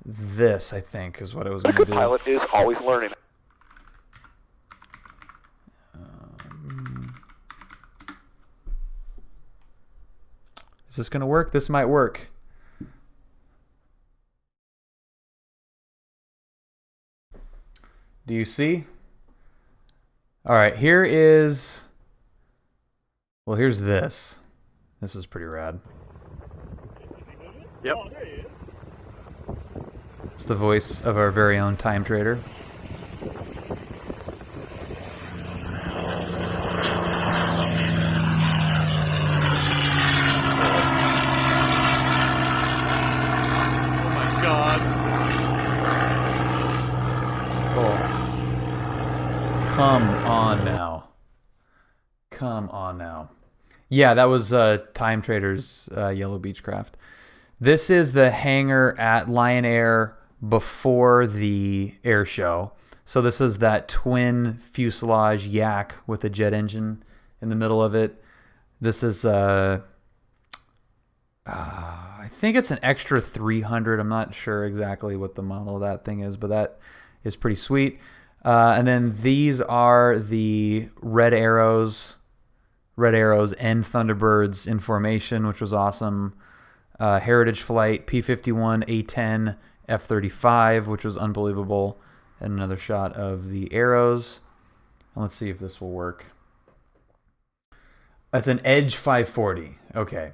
this, I think, is what I was going to do. Pilot is always learning. Is this going to work? This might work. Do you see? All right, here is... Well, here's this. This is pretty rad. Yep. Oh, there he is. It's the voice of our very own time trader. Oh my god. Oh. Come on now. Come on now. Yeah, that was Time Trader's Yellow Beechcraft. This is the hangar at Lion Air before the air show. So this is that twin fuselage yak with a jet engine in the middle of it. This is, I think it's an extra 300. I'm not sure exactly what the model of that thing is, but that is pretty sweet. And then these are the Red Arrows and Thunderbirds in formation, which was awesome. Heritage Flight, P-51, A-10, F-35, which was unbelievable. And another shot of the arrows. And let's see if this will work. That's an Edge 540. Okay.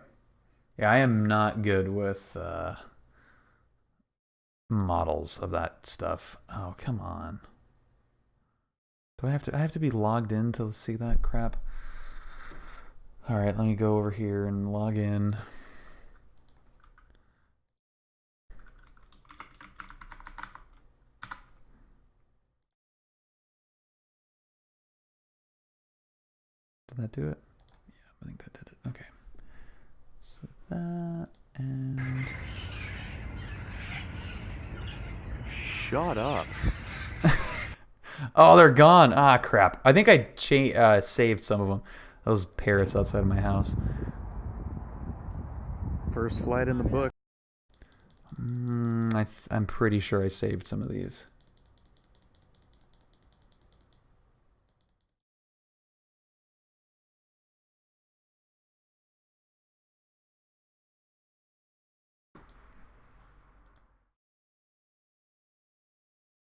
Yeah, I am not good with models of that stuff. Oh, come on. Do I have to be logged in to see that crap? All right, let me go over here and log in. Did that do it? Yeah, I think that did it. Okay. So that and... Shut up. Oh, they're gone. Ah, crap. I think I saved some of them. Those parrots outside of my house. First flight in the book. I'm pretty sure I saved some of these.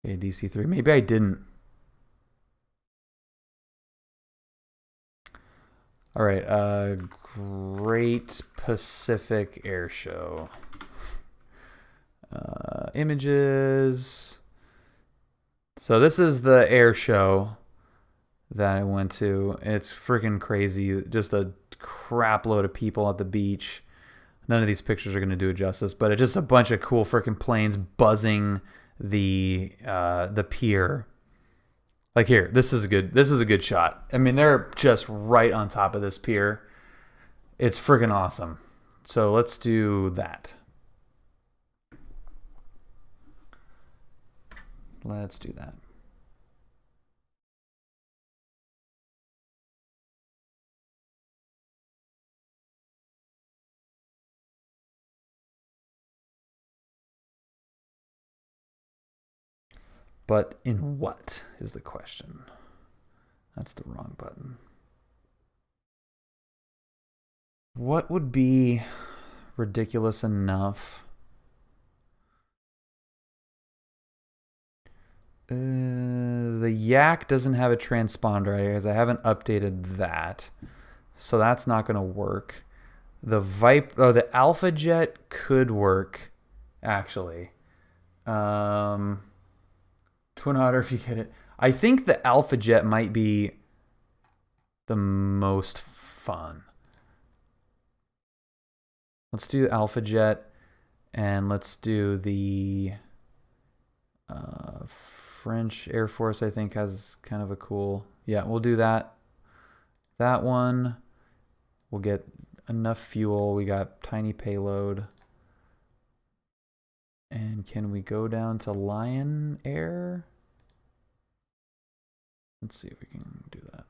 Okay, DC-3. Maybe I didn't. All right, Great Pacific Air Show. Images. So this is the air show that I went to. It's freaking crazy. Just a crap load of people at the beach. None of these pictures are going to do it justice, but it's just a bunch of cool freaking planes buzzing the pier. Like here, this is a good shot. I mean, they're just right on top of this pier. It's freaking awesome. So let's do that. Let's do that. But in what is the question? That's the wrong button. What would be ridiculous enough? The Yak doesn't have a transponder because I haven't updated that. So that's not going to work. The Alpha Jet could work, actually. Twin Otter, if you get it. I think the Alpha Jet might be the most fun. Let's do Alpha Jet, and let's do the French Air Force, I think, has kind of a cool... Yeah, we'll do that. That one, we'll get enough fuel. We got tiny payload. And can we go down to Lion Air? Let's see if we can do that.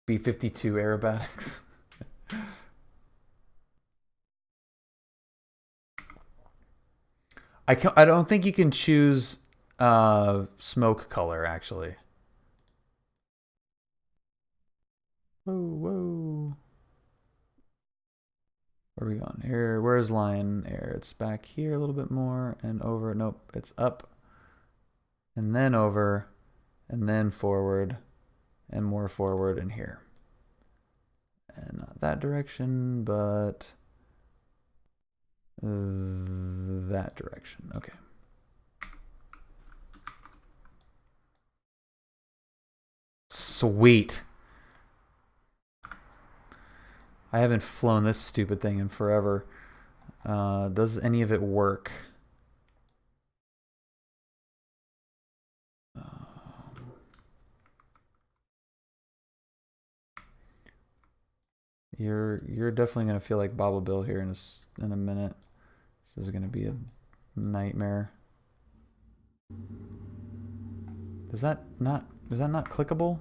B-52 aerobatics. I don't think you can choose smoke color, actually. Whoa, whoa. Where are we going? Here, where's line air? It's back here a little bit more and over. Nope, it's up and then over and then forward and more forward and here. And not that direction, but that direction. Okay. Sweet. I haven't flown this stupid thing in forever. Does any of it work? You're definitely gonna feel like Baba Bill here in a minute. This is gonna be a nightmare. Is that not clickable?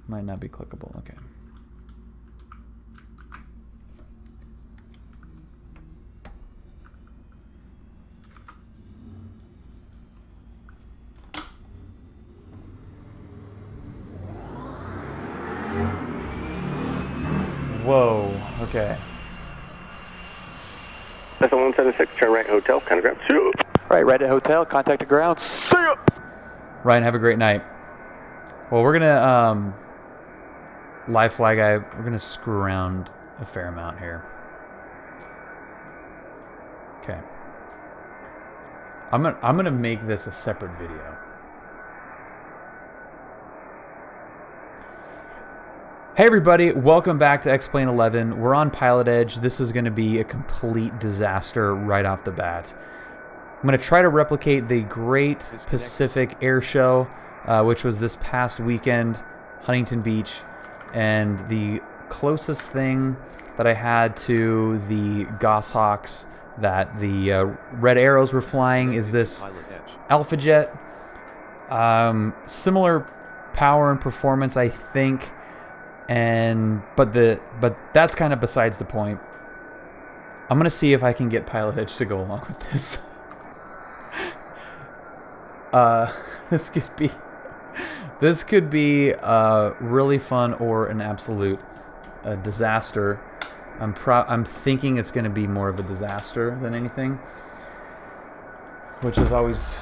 Might not be clickable. Okay. Whoa. Okay. That's a 176, turn right, hotel, kind of grab. Right at hotel, contact the ground. See ya! Ryan, have a great night. Well, we're gonna live flag guy. We're gonna screw around a fair amount here. Okay. I'm gonna make this a separate video. Hey everybody, welcome back to X-Plane 11. We're on PilotEdge. This is going to be a complete disaster right off the bat. I'm going to try to replicate the Great Pacific Airshow, which was this past weekend, Huntington Beach, and the closest thing that I had to the Goshawks that the red arrows were flying is this Alpha Jet. Similar power and performance, I think. But that's kind of besides the point. I'm gonna see if I can get PilotEdge to go along with this. This could be really fun or an absolute disaster. I'm thinking it's gonna be more of a disaster than anything, which is always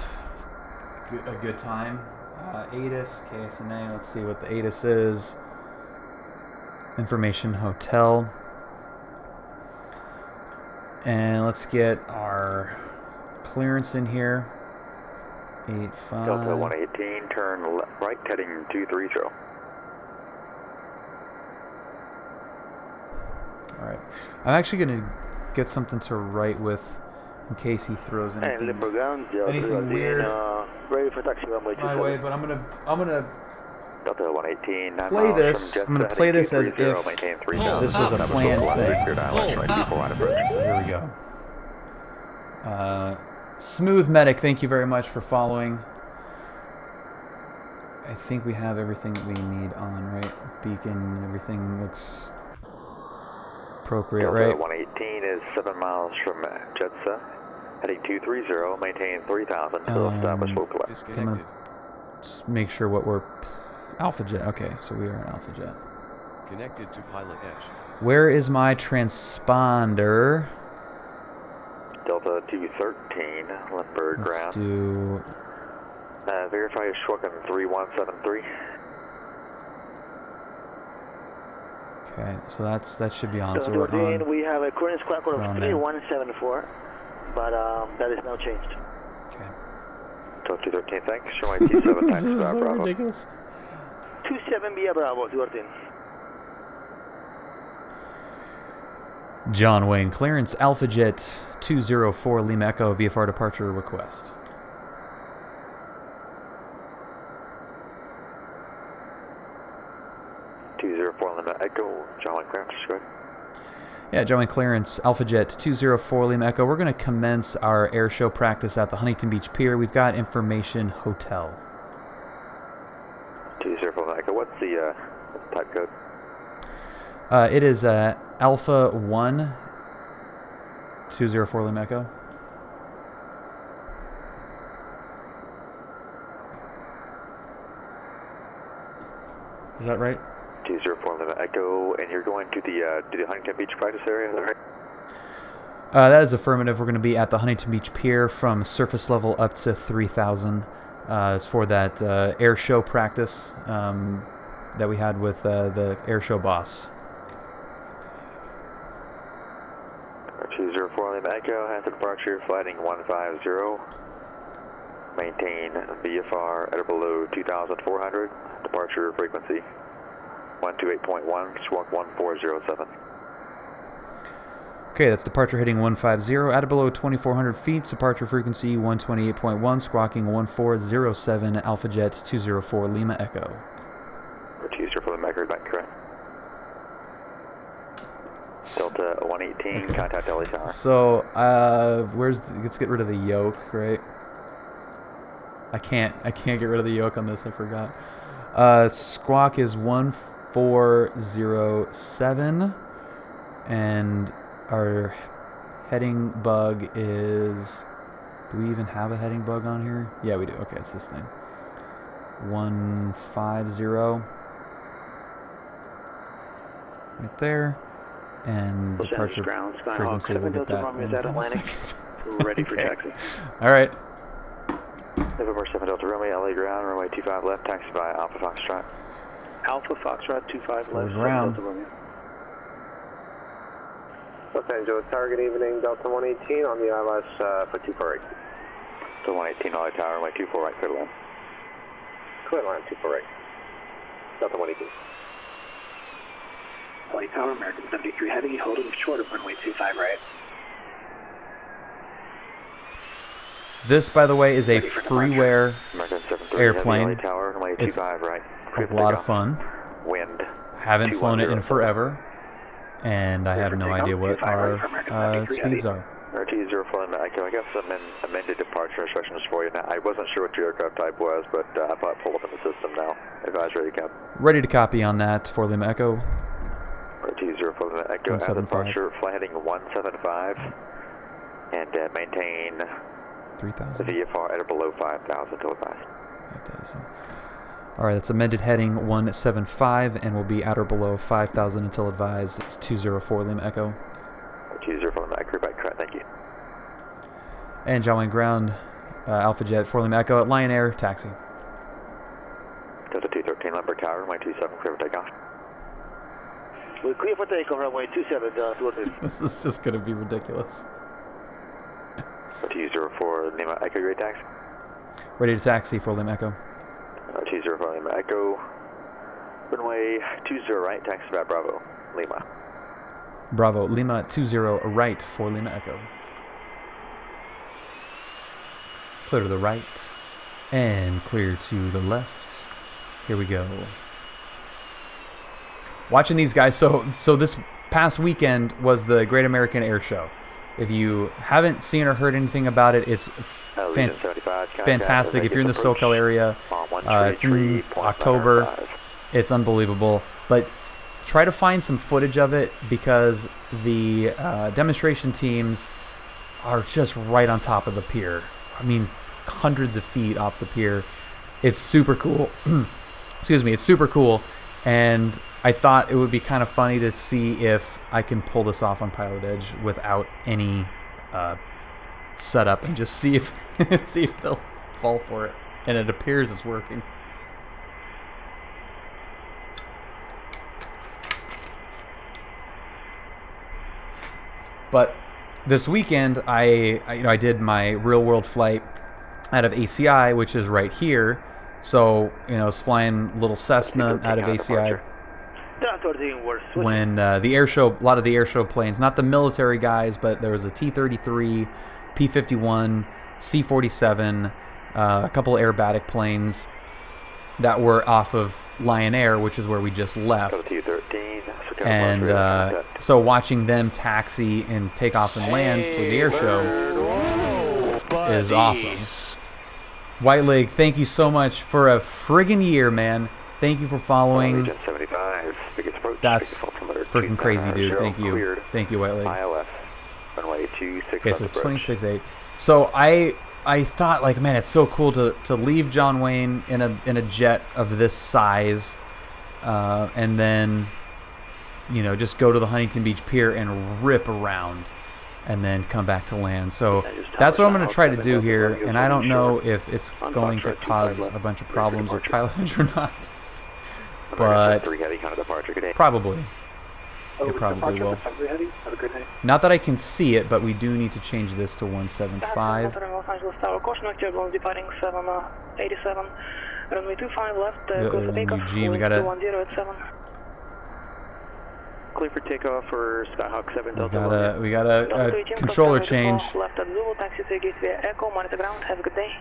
a good time. ATIS, KSNA. Let's see what the ATIS is. Information hotel, and let's get our clearance in here. 85 Delta 118, turn right, heading 230. All right, I'm actually gonna get something to write with in case he throws anything weird ready for taxi my way. But I'm gonna Delta 118, play this. I'm going to play this as if this was a planned thing. So here we go. Smooth Medic, thank you very much for following. I think we have everything that we need on, right? Beacon, everything looks appropriate, right? 118 is 7 miles from Jetsa, heading 230, maintain 3000 till establish local. I'm going to just make sure what we're... Alpha Jet. Okay, so we are an Alpha Jet. Connected to PilotEdge. Where is my transponder? Delta 213, Lindbergh ground. Let's do... verify your Schwucken 3173. Okay, so that should be on. So Delta we're on. we have a current squawk code of 3174, but that is now changed. Okay. Delta 213, thanks. Show my T7 times This is so Bravo. ridiculous. 27 via Bravo, 213. John Wayne, clearance Alpha Jet 204 Lima Echo VFR departure request. Lima Echo, John Wayne clearance, go ahead. Yeah, John Wayne clearance Alpha Jet 204 Lima Echo. We're going to commence our air show practice at the Huntington Beach Pier. We've got information hotel. 204 Lima Echo, what's the type code? It is Alpha 1, 204 Lima Echo. Is that right? 204 Lima Echo, and you're going to the Huntington Beach practice area, is that right? That is affirmative. We're going to be at the Huntington Beach Pier from surface level up to 3,000. It's for that air show practice that we had with the air show boss. 204 Lima Echo, has a departure, flighting 150. Maintain VFR at or below 2,400. Departure frequency 128.1, squawk 1407. Okay, that's departure heading 150, at or below 2,400 feet, departure frequency 128.1, squawking 1407, Alpha Jet 204 Lima Echo. 204 Lima Echo, is that correct? Delta 118, contact LA Tower. So, let's get rid of the yoke, right? I can't get rid of the yoke on this, I forgot. Squawk is 1407, and our heading bug is, do we even have a heading bug on here? Yeah, we do. Okay, it's this thing. 150. Right there. And departure frequency, we'll get that. Ready for taxi. All right. November 7 Delta Romeo, LA ground, runway 25 left, taxi by Alpha Foxtrot. Alpha Foxtrot 25 left, ground. Delta Romeo. Los Angeles target evening, Delta 118 on the ILS for 248. Delta 118, LA Tower, runway 24 right, clear to land. Clear line 248. Delta 118. LA Tower, American 73 heavy, holding short of runway 25 right. This, by the way, is a freeware American 73 airplane. heavy, LA Tower, runway It's 25 right. a lot of fun. Wind. Haven't flown it in forever, and I have no idea what our speeds are. R204 Lima Echo, I got some amended departure instructions for you now. I wasn't sure what your aircraft type was, but I thought pulled up in the system now. Advise ready to cap. Ready to copy on that for Lima Echo. R204 Lima Echo, as a 175. departure, flight heading 175, and maintain 3,000. VFR at or below 5,000 till advised. 5,000. All right, that's amended heading 175, and will be at or below 5,000 until advised. 204 Lima Echo. 204 Lima Echo, back correct, thank you. And John Wayne ground, Alpha Jet 4 Lima Echo at Lion Air, taxi. Delta 213 Lumber Tower, runway 27, clear for takeoff. We're clear for takeoff, runway 27, This is just going to be ridiculous. 204 Lima Echo, great taxi. Ready to taxi for Lima Echo. 204 Lima Echo, runway 20 right, taxi by Bravo, Lima. Bravo, Lima 20 right for Lima Echo. Clear to the right, and clear to the left. Here we go. Watching these guys, so this past weekend was the Great American Airshow. If you haven't seen or heard anything about it, it's fantastic. If you're in the SoCal area, it's in October. It's unbelievable. But try to find some footage of it, because the demonstration teams are just right on top of the pier. I mean, hundreds of feet off the pier. It's super cool. Excuse me, it's super cool. And I thought it would be kind of funny to see if I can pull this off on PilotEdge without any setup, and just see if see if they'll fall for it. And it appears it's working. But this weekend, I did my real world flight out of ACI, which is right here. So I was flying little Cessna out of ACI. When the air show, a lot of the air show planes, not the military guys, but there was a T-33, P-51, C-47, a couple of aerobatic planes that were off of Lion Air, which is where we just left. And so watching them taxi and take off and land for the air show is awesome. White Leg, thank you so much for a friggin' year, man. Thank you for following. Region 75, biggest approach, That's Freaking crazy, dude. Thank you. Cleared. Thank you, White Lady. ILS. Runway 26 Okay, so approach. 26.8. So I thought, like, man, it's so cool to leave John Wayne in a jet of this size, and then, you know, just go to the Huntington Beach Pier and rip around, and then come back to land. So that's what I'm going to try to do here, and I don't know if it's going to cause a bunch of problems with PilotEdge or not, but probably. It probably will. Have a good day. Not that I can see it, but we do need to change this to 175. Departing 787. Runway 25 left, clear for takeoff. Eugene, we gotta. 10 at 7. Clear for takeoff for Skyhawk 7 Delta. We got a controller change. Left at Zulu, taxi to Gateway Echo, monitor ground. Have a good day.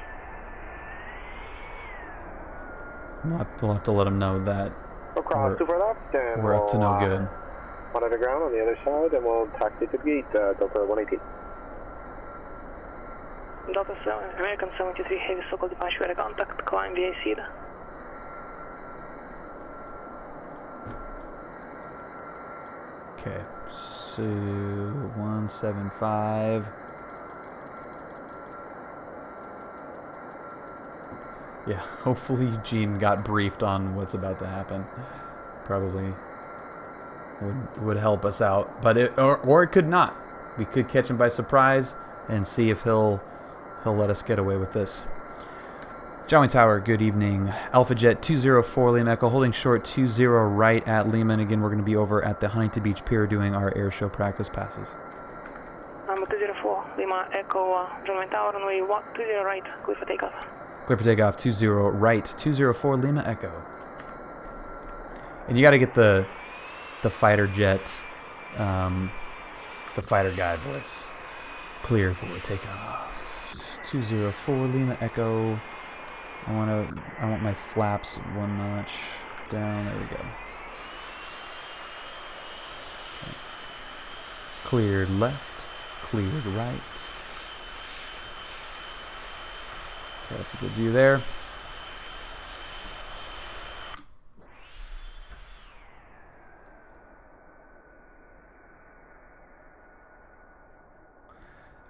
We'll have to let them know that Across to our left, and we're up to no good. Monitor ground on the other side, and we'll taxi to gate, Delta 118. Delta 7, American 73, heavy circle departure at contact, climb via SEED. Okay, so 175. Yeah, hopefully Eugene got briefed on what's about to happen. Probably would help us out, but or it could not. We could catch him by surprise and see if he'll let us get away with this. John Wayne Tower, good evening. Alpha Jet 204 Lima Echo, holding short 20 right at Lima. And again, we're going to be over at the Huntington Beach Pier doing our air show practice passes. Number 204 Lima Echo, John Wayne Tower, runway 20 right, clear for takeoff. Clear for takeoff, 20 right, 204 Lima Echo. And you got to get the fighter jet, the fighter guy voice. Clear for takeoff. 204 Lima Echo. I want my flaps one notch down. There we go. Okay. Cleared left, cleared right. Okay, that's a good view there.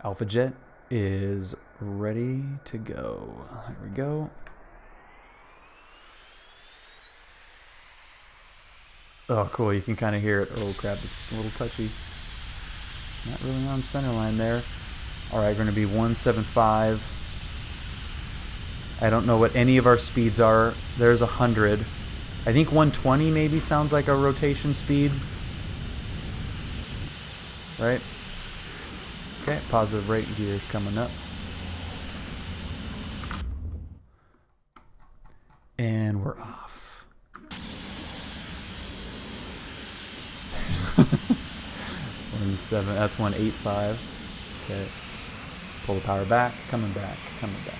Alpha Jet is ready to go. There we go. Oh, cool. You can kind of hear it. Oh, crap. It's a little touchy. Not really on center line there. All right, we're going to be 175. I don't know what any of our speeds are. There's 100. I think 120 maybe sounds like a rotation speed. Right? Okay, positive rate gear is coming up. And we're off. 17, that's 185. Okay. Pull the power back, coming back, coming back.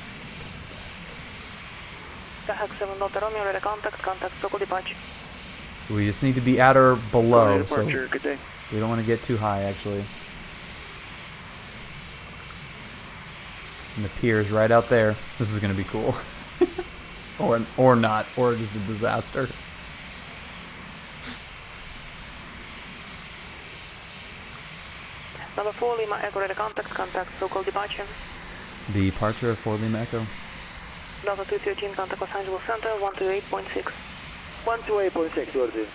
Skyhawk 7 Delta Romeo, ready contact, circle departure. We just need to be at or below, so Good day. we don't want to get too high actually. And the pier is right out there. This is going to be cool. or not, or just a disaster. Number 4 Lima Echo, ready contact, circle departure. Departure of 4 Lima Echo. Delta 213, contact Los Angeles Center, 128.6. 128.6, Dorothy.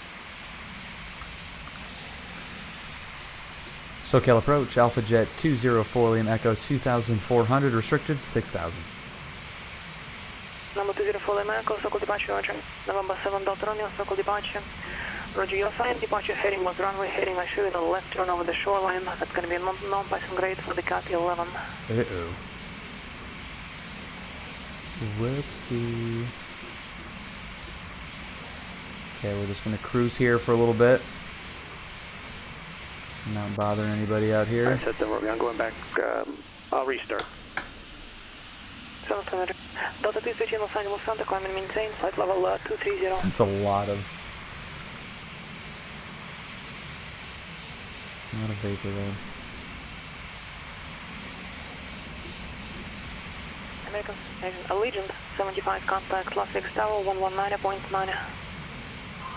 SoCal approach, Alpha Jet 204 Lima Echo 2400, restricted 6000. Number 204 Lima Echo, circle departure, roger. November 7 Delta Romeo, circle departure. Roger, your sign, departure heading was runway, heading I show you the left turn over the shoreline. That's going to be a non-passing grade for the copy 11. Uh-oh. Whoopsie. Okay, we're just going to cruise here for a little bit. Not bothering anybody out here. Alright, set them. I'm going back. I'll restart. 700. Delta 213 Los Angeles Center, climb and maintain, flight level 230. That's a lot of vapor there. American Allegiant 75, contact Las Vegas Tower 119.9.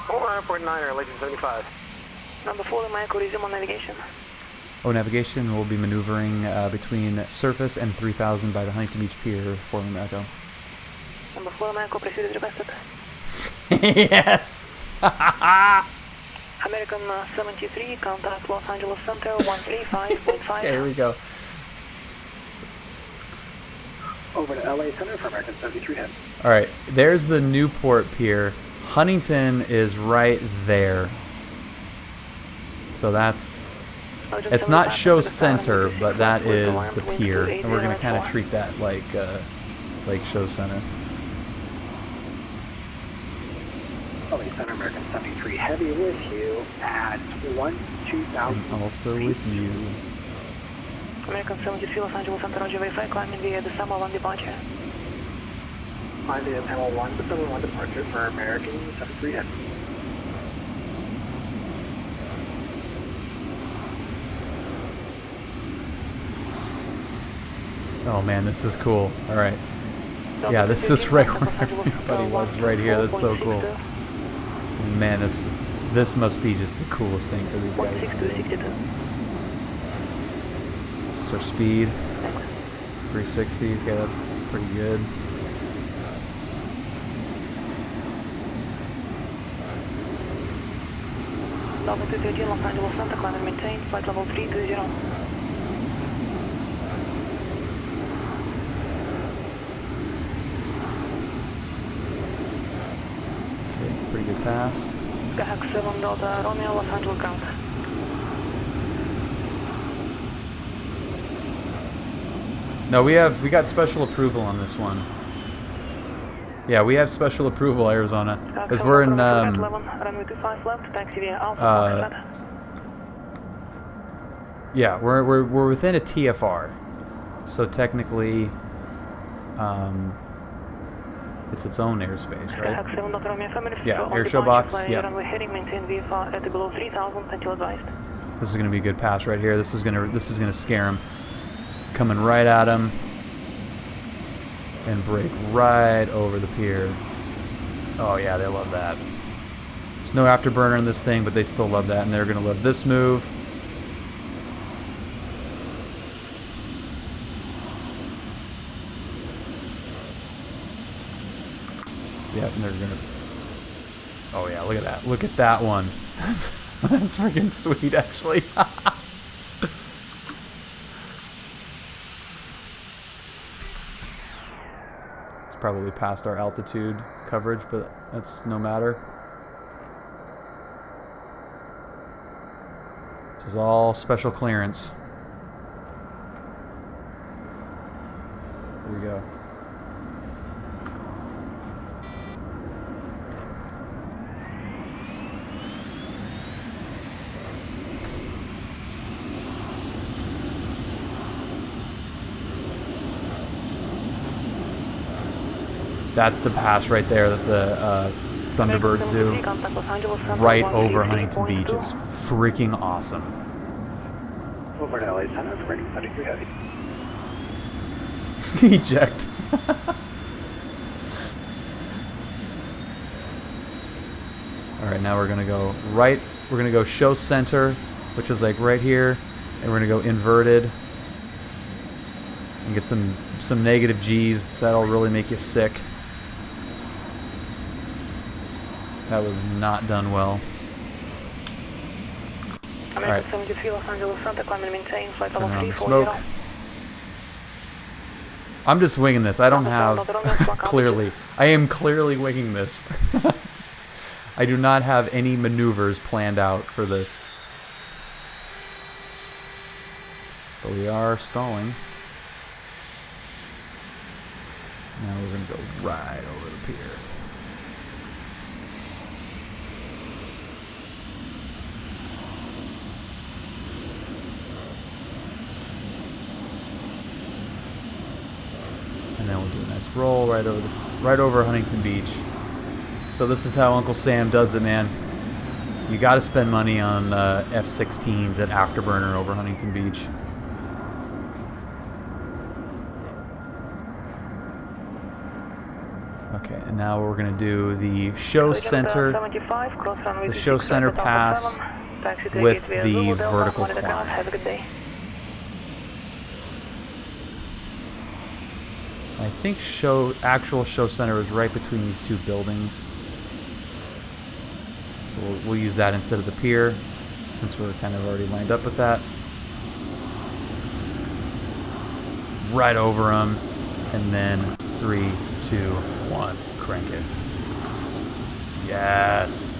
119.9, Legion 75. Number 4, Mike, resume on navigation. Oh, navigation will be maneuvering between surface and 3000 by the Huntington Beach Pier, for America. Number 4, Mike, proceed as requested. Yes! American 73, contact Los Angeles Center 135.5. Okay, here we go. Over to LA Center for American 73 head. Alright, there's the Newport Pier. Huntington is right there. So that's... It's not show center, but that is the pier. And we're going to kind of treat that like show center. LA Center, American 73 heavy with you at 2000. And also with you. American 73, Los Angeles Center, Roger, verify climbing via the December 1 departure. Climb via December 1, December 1 departure for American 73 head. Oh man, this is cool. Alright. Yeah, this is right where everybody was, right here. That's so cool. Man, this must be just the coolest thing for these guys. What's our speed? 360. Okay, that's pretty good. Delta 213, Los Angeles Center, climb and maintain, flight level 320. Okay, pretty good pass. Skyhawk 7 Delta Romeo, Los Angeles ground. No, we got special approval on this one. Yeah, we have special approval, Arizona, because we're in yeah, we're within a TFR, so technically, it's its own airspace, right? Yeah, airshow box. Yeah. This is gonna be a good pass right here. This is gonna scare him. Coming right at him and break right over the pier. Oh yeah, they love that. There's no afterburner in this thing, but they still love that, and they're gonna love this move. Yeah, and they're gonna... Oh yeah, look at that. Look at that one. That's freaking sweet, actually. Probably past our altitude coverage, but that's no matter. This is all special clearance. Here we go. That's the pass right there that the Thunderbirds do. Right over Huntington Beach. It's freaking awesome. Over to LA Center for American 73 heavy. Eject. Alright, now we're gonna go right. We're gonna go show center, which is like right here, and we're gonna go inverted and get some negative G's. That'll really make you sick. That was not done well. Alright. Smoke. I'm just winging this. I don't have... clearly. I am clearly winging this. I do not have any maneuvers planned out for this. But we are stalling. Now we're going to go right over the pier. And then we'll do a nice roll right over Huntington Beach. So this is how Uncle Sam does it, man. You got to spend money on F-16s at Afterburner over Huntington Beach. Okay, and now we're gonna do the show center pass taxi to with Gateway the Zulu Delta, vertical monitor ground. climb. Have a good day. I think actual show center is right between these two buildings. So we'll use that instead of the pier, since we're kind of already lined up with that. Right over them, and then 3, 2, 1, crank it. Yes.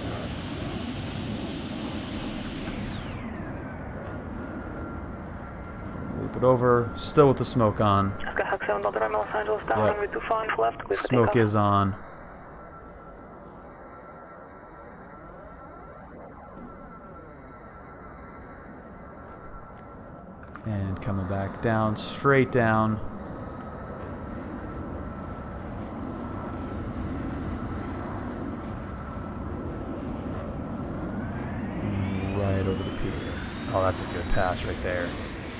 Loop it over, still with the smoke on. Skyhawk 7 Delta Romeo, Los Angeles Tower, runway 25 left, clear for Smoke takeoff. is on. And coming back down, straight down. Right over the pier. Oh, that's a good pass right there.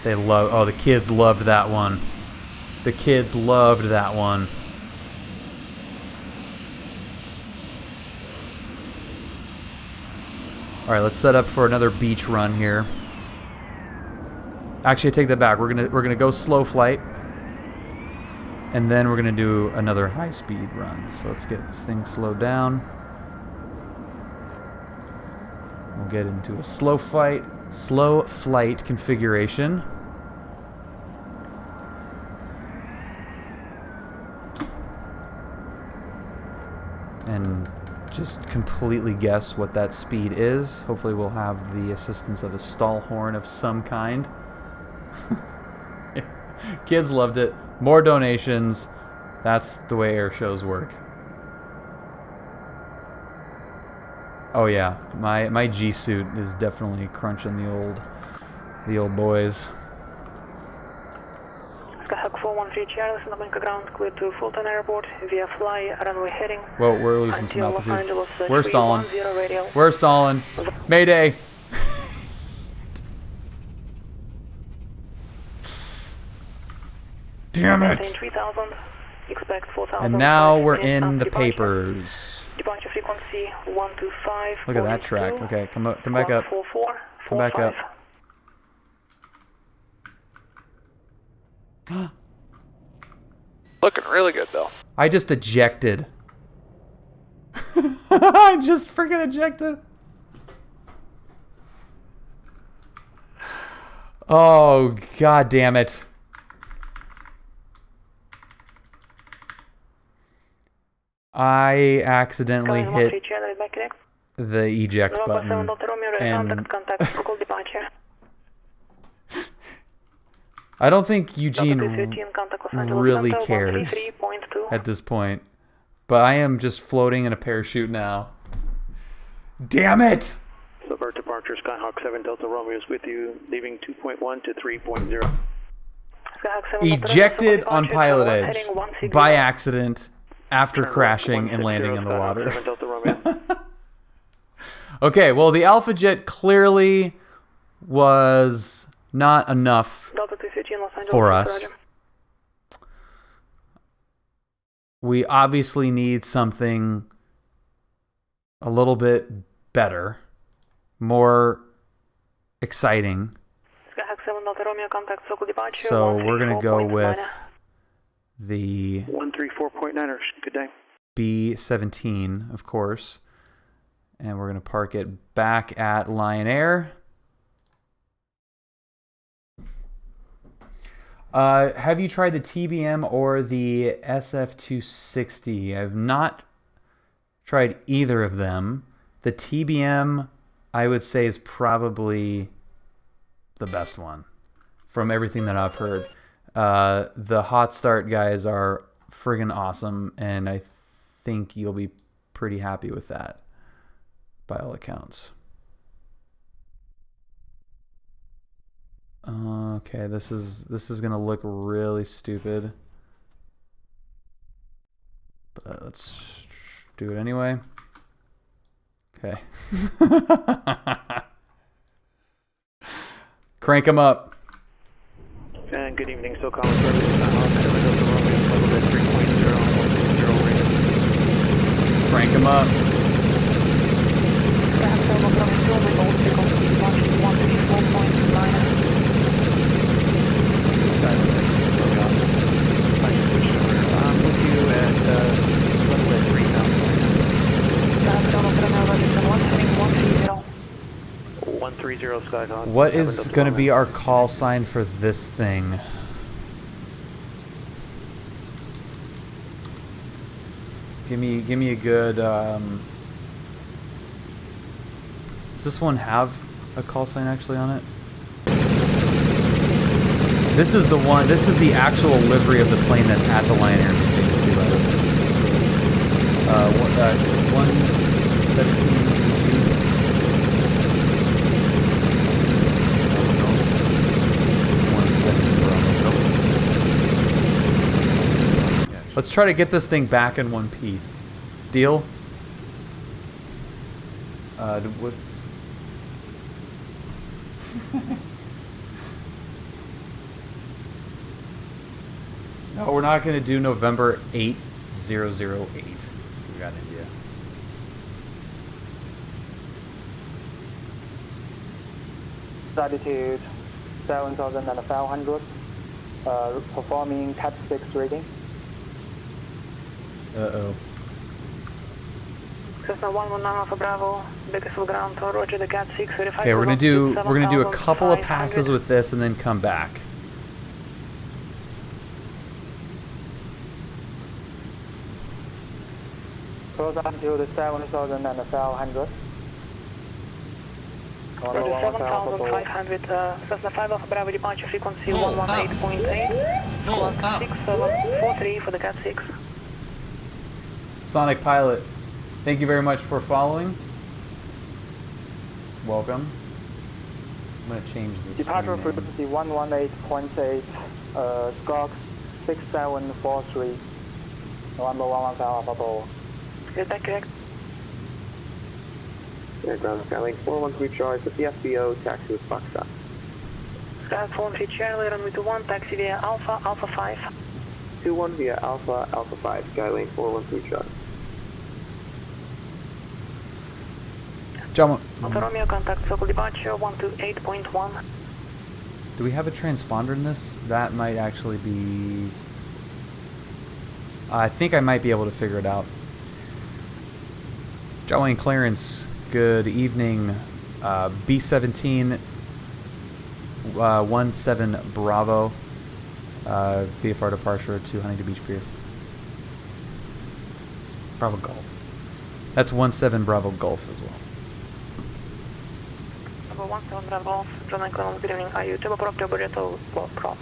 They love. Oh, the kids loved that one. The kids loved that one. All right, let's set up for another beach run here. Actually, I take that back. We're gonna go slow flight, and then we're gonna do another high speed run. So let's get this thing slowed down. We'll get into a slow flight configuration. And just completely guess what that speed is. Hopefully we'll have the assistance of a stall horn of some kind. Kids loved it. More donations. That's the way air shows work. Oh yeah, my G suit is definitely crunching the old boys. Skyhawk 413 Charles, Nabanka ground, clear to Fulton Airport via fly, runway heading. Whoa, we're losing some until Los altitude. Angeles, We're stalling. 310 radial. We're stalling. Mayday. Damn it. 3000, expect 4000. And now we're minutes in the departure. papers. Departure frequency 125. Look at that track. Okay, come back up. 144, Come back up. 45. Looking really good, though. I just ejected. I just freaking ejected. Oh, god damn it. I accidentally hit the eject button. And I don't think Eugene really cares at this point. But I am just floating in a parachute now. Damn it! Subvert departure, Skyhawk 7 Delta Romeo is with you, leaving 2.1 to 3.0. Ejected on PilotEdge by accident after crashing and landing in the water. Okay, well the Alpha Jet clearly was not enough for us. We obviously need something a little bit better, more exciting. So we're going to go with the 134.9ers. Good day. B-17, of course. And we're going to park it back at Lion Air. Have you tried the TBM or the SF260? I've not tried either of them. The TBM, I would say, is probably the best one from everything that I've heard. The hot start guys are friggin' awesome, and I think you'll be pretty happy with that by all accounts. Okay, this is gonna look really stupid, but let's do it anyway. Okay. Crank them up. And good evening, SoCal service. Skyhawk 7 Delta Romeo, level at 3.0, 160 range. Crank them up. runway 06, departure 134.9. Skyline Texas, Romeo. I just switched over. I'm with you at level at 3,000 right now. Heading 130. 130 Skyhawk. What is going to be our call sign for this thing? Give me a good. Does this one have a call sign actually on it? This is the one. This is the actual livery of the plane that's at the Lion Air Museum too. 117. Let's try to get this thing back in one piece. Deal? What's... No, we're not going to do November 8008. We got India. Altitude 7,500. Performing Cat 6 rating. Uh-oh. Cessna 119 Alpha Bravo, biggest of ground, roger the Cat 6, verify. Okay, we're gonna do a couple of passes with this and then come back. Close altitude 7,500. Roger 7,500, Cessna 5 Alpha Bravo, departure frequency 118.8, squawk 6743 for the Cat 6. Sonic Pilot, thank you very much for following. Welcome. I'm going to change this. Departure name. frequency 118.8, squawk 6743. November 115 Alpha Bravo. Is that correct? Ground Skylink 413 Charlie with the FBO, taxi with Foxtrot. Sky 43 Charlie, runway 21, taxi via Alpha, Alpha 5. 21 via Alpha, Alpha 5, Skylink 413 Charlie. John, Alpha Romeo, contact circle departure 128.1. do we have a transponder in this? That might actually be... I think I might be able to figure it out. John Wayne Clarence, good evening. B-17, 17 Bravo, VFR departure to Huntington Beach Pier. Bravo Golf. That's 17 Bravo Golf as well. Bravo 17 Bravo Golf, John Wayne Clarence, good evening. Are you turboprop, turbojet, or prop?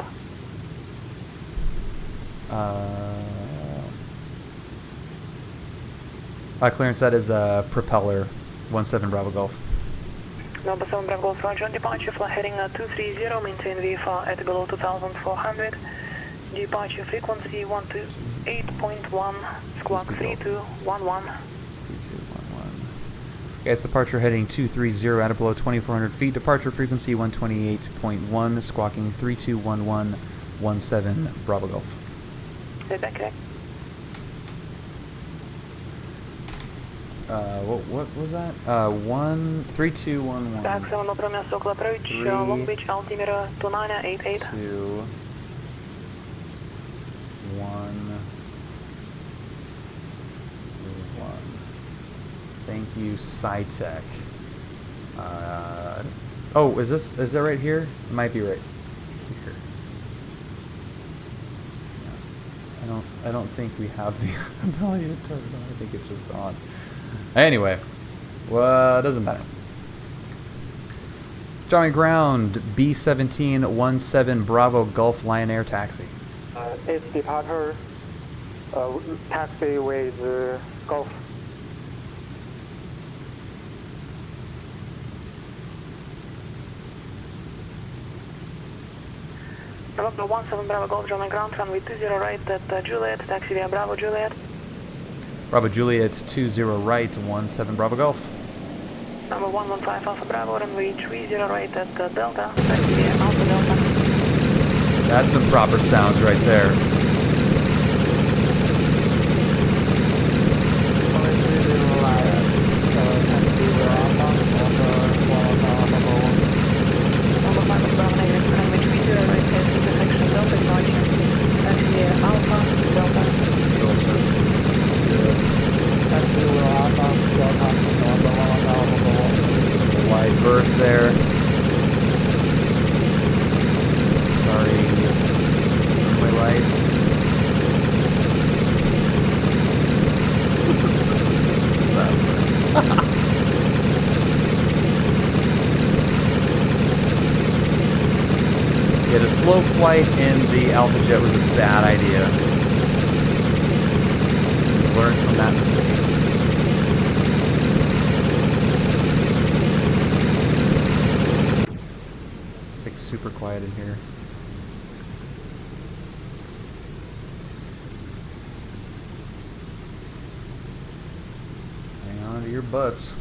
Clearance, that is propeller, 17 Bravo Golf. Number 7 Bravo Golf, Roger, departure flight heading 230, maintain VFR at below 2,400. Departure frequency 128.1, squawk 3211. 3211. Gas departure heading 230 at or below 2,400 feet. Departure frequency 128.1, squawking 3211, 17 Bravo Golf. Is that correct? What was that? 3211. Так, 7 Romeo, Circle approach, Long Beach, altimeter 2988. 2 1 1. Thank you, SciTech. Oh, is that right here? It might be right here. No, I don't think we have the ability to turn it on. I think it's just on. Anyway, well, it doesn't matter. Johnny Ground, B-17, 17 Bravo Golf Lion Air taxi. It's departure, taxi with Golf. Bravo 17 Bravo Golf, Johnny Ground, runway 20 right at Juliet, taxi via Bravo Juliet. Bravo Juliet, 20 right, 17 Bravo Golf. Number 115 Alpha Bravo, runway 30 right at Delta, taxi via Alpha Delta. That's some proper sounds right there. there. Sorry. Runway lights. Yeah, the slow flight in the Alpha Jet was a bad idea. Learn from that mistake. It's like super quiet in here. Hang on to your butts.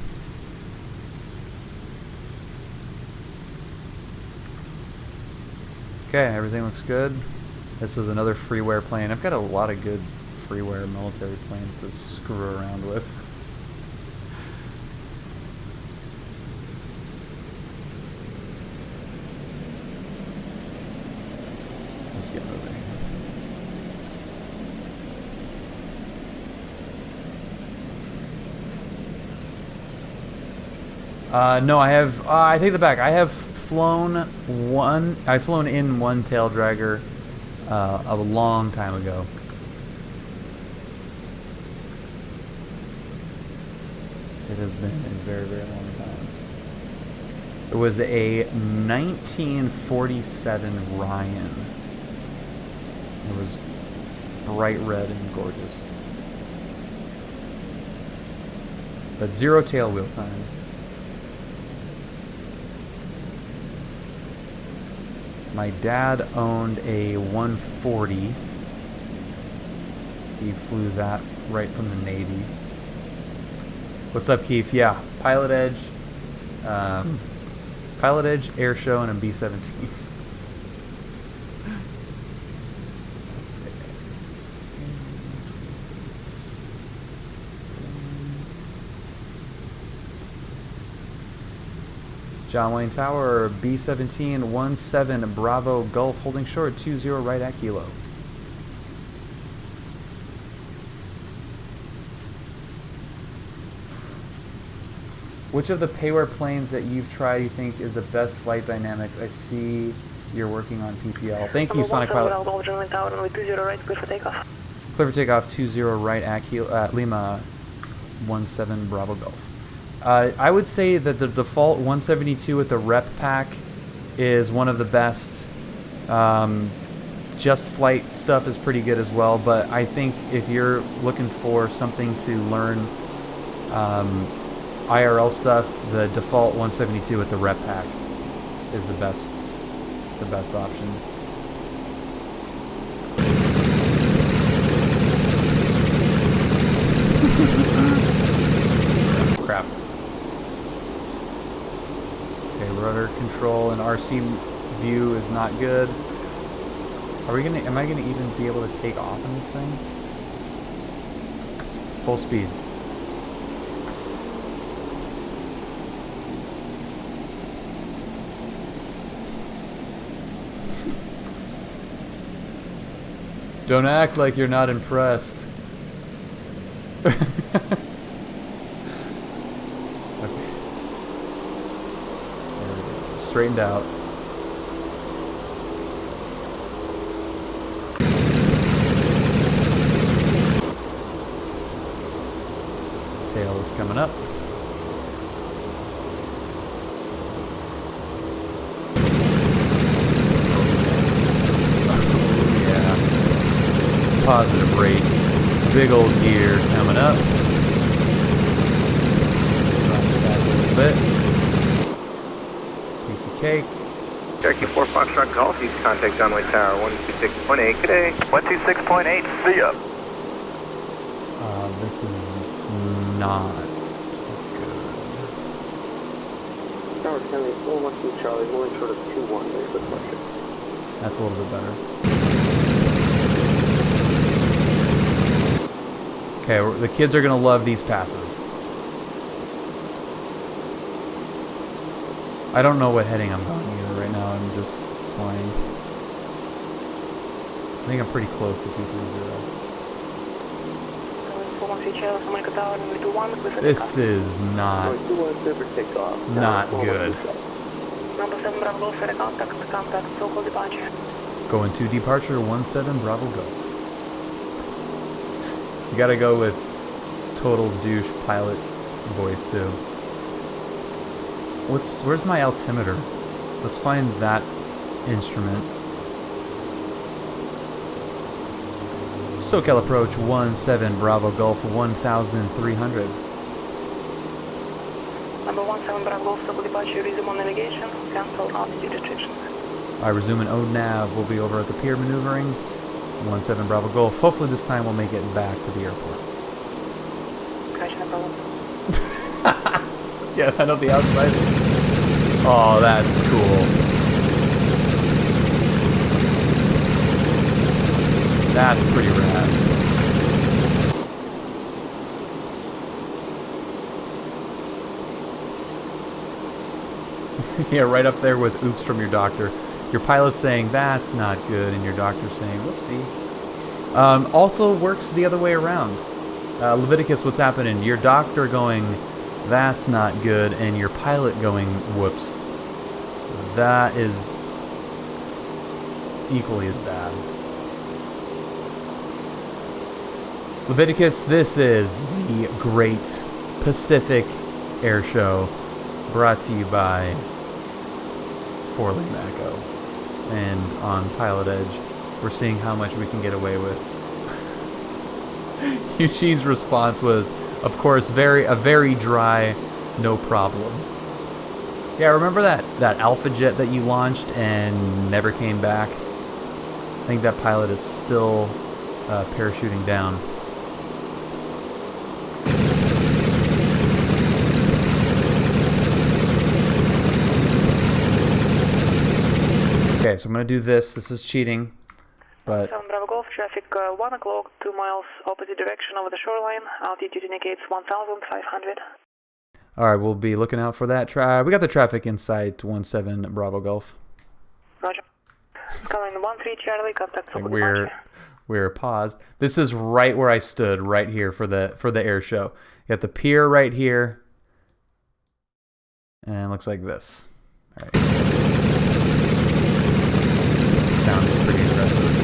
Okay, everything looks good. This is another freeware plane. I've got a lot of good freeware military planes to screw around with. Let's get moving. No, I have, I take the back. I have flown I've flown in one tail dragger a long time ago. It has been a very, very long time. It was a 1947 Ryan. It was bright red and gorgeous. But 0 tail wheel time. My dad owned a 140. He flew that right from the Navy. What's up, Keith? Yeah, PilotEdge, PilotEdge, Airshow, and a B-17. John Wayne Tower, B-17, 17 Bravo Gulf, holding short, 20 right at Kilo. Which of the payware planes that you've tried you think is the best flight dynamics? I see you're working on PPL. Thank you, Sonic Pilot. Clear for takeoff, 20 right at Kilo, Lima, 17 Bravo Gulf. I would say that the default 172 with the rep pack is one of the best. Just flight stuff is pretty good as well, but I think if you're looking for something to learn IRL stuff, the default 172 with the rep pack is the best option. Crap. Okay, rudder control and RC view is not good. Am I gonna even be able to take off in this thing? Full speed. Don't act like you're not impressed. Okay. There we go. Straightened out. Tail is coming up. Positive rate. Big old gear coming up. Drop it back a little bit. Piece of cake. Cherokee 4 Foxtrot Golf, you can contact John Wayne Tower 126.8. Good day. 126.8, see ya. This is not good. Tower County, 412 Charlie, going short of 2-1, there's the question. That's a little bit better. Okay, the kids are going to love these passes. I don't know what heading I'm going either right now. I'm just flying. I think I'm pretty close to 230. This is not good. Number 7 Bravo Golf for a contact, local departure. Going to departure 17 Bravo Golf. You gotta go with total douche pilot voice too. Where's my altimeter? Let's find that instrument. SoCal approach 17 Bravo Golf 1300. Number 17 Bravo Golf, local departure, resume on navigation, cancel altitude restrictions. I resume an ONAV. We'll be over at the pier maneuvering. 17 Bravo Golf. Hopefully this time we'll make it back to the airport. Gotcha, no problem. Yeah, I know the outside. Oh, that's cool. That's pretty rad. Yeah, right up there with oops from your doctor. Your pilot's saying that's not good, and your doctor's saying whoopsie. Also works the other way around. Leviticus, what's happening? Your doctor going that's not good, and your pilot going whoops. That is equally as bad. Leviticus, this is the Great Pacific Air Show, brought to you by 4-Lane Echo. And on PilotEdge, we're seeing how much we can get away with. Eugene's response was, of course, a very dry, no problem. Yeah, remember that Alpha Jet that you launched and never came back? I think that pilot is still parachuting down. Okay, so I'm going to do this. This is cheating, but 7 Bravo Golf, traffic 1 o'clock, 2 miles opposite direction over the shoreline. Altitude indicates 1,500. all right, we'll be looking out for that. We got the traffic in sight, 17 Bravo Golf. Roger. Calling 13 Charlie, contact local departure. We're paused. This is right where I stood, right here for the air show. You got the pier right here, and it looks like this. All right. Sounds pretty aggressive.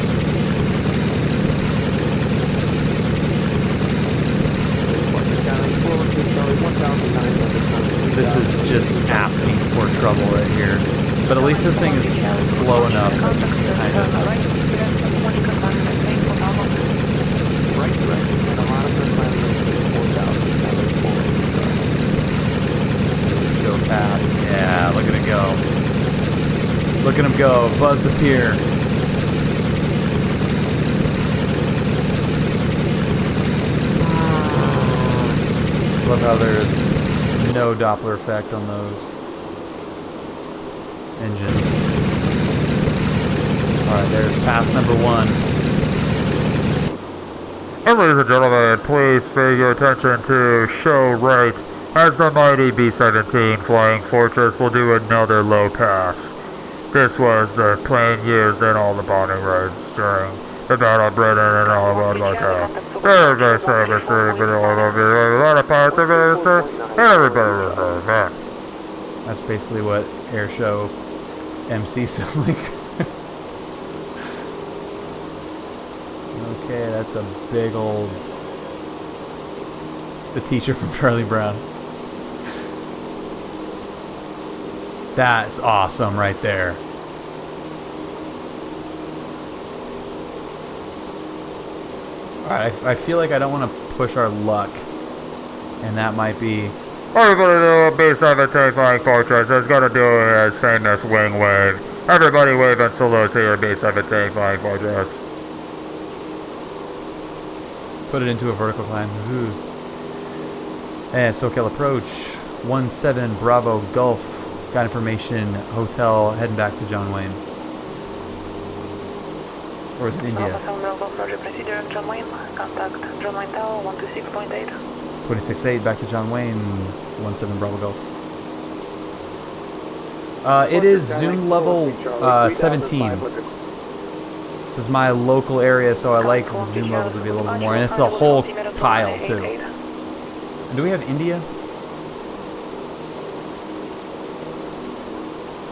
This is just asking for trouble right here. But at least this thing is slow enough that you can kind of... Right direction, and a monitor climb maintain 4,000, Show pass. Yeah, look at it go. Look at him go. Buzz the pier. Love how there's no Doppler effect on those engines. Alright, there's pass number 1. Ladies and gentlemen, please pay your attention to show right as the mighty B-17 Flying Fortress will do another low pass. This was the plane used in all the bombing raids during the Battle of Britain and all about my town. Very service, a lot of parts of it, sir. Everybody was that. That's basically what air show MC sound like. Okay, that's a big old... The teacher from Charlie Brown. That's awesome right there. Alright, I feel like I don't want to push our luck. And that might be... Everybody know B-17 Flying Fortress is going to do his famous wing wave. Everybody wave and salute to your B-17 Flying Fortress. Put it into a vertical climb. Woohoo. And SoCal approach 17 Bravo Golf. Got information. Hotel heading back to John Wayne. Or is it India? Procedure, John Wayne. Contact John Wayne Tower 126.8. 26.8 back to John Wayne. 17 Bravo Golf. It is zoom level 17. This is my local area, so I like the zoom level to be a little bit more. And it's the whole tile, too. And do we have India?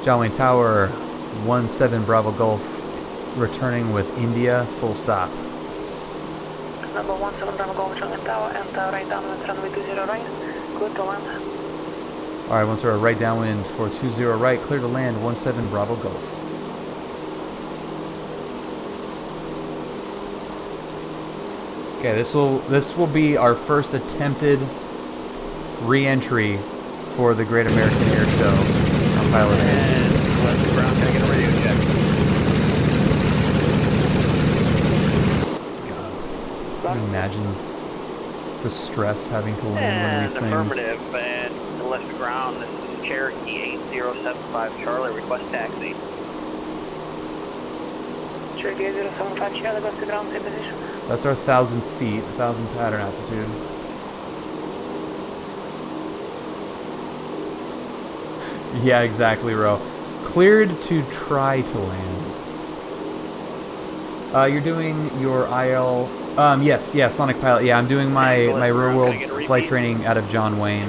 John Wayne Tower, 17 Bravo Golf, returning with India, full stop. Number 17 Bravo Golf, John Wayne Tower, and right downwind, runway 20 right, clear to land. Alright, once we're right downwind for 20 right, clear to land, 17 Bravo Golf. Okay, this will be our first attempted re-entry for the Great American Air Show on PilotEdge. And Leslie Brown, can I get a radio check? Can you imagine the stress having to land one And of these things? affirmative, and Leslie Brown, this is Cherokee 8075 Charlie, request taxi. Cherokee 8075 Charlie, Leslie Brown, same position. That's our 1,000 feet, 1,000 pattern altitude. Yeah, exactly, Ro. Cleared to try to land. You're doing your IL... yes, Sonic Pilot. Yeah, I'm doing my real world flight training out of John Wayne,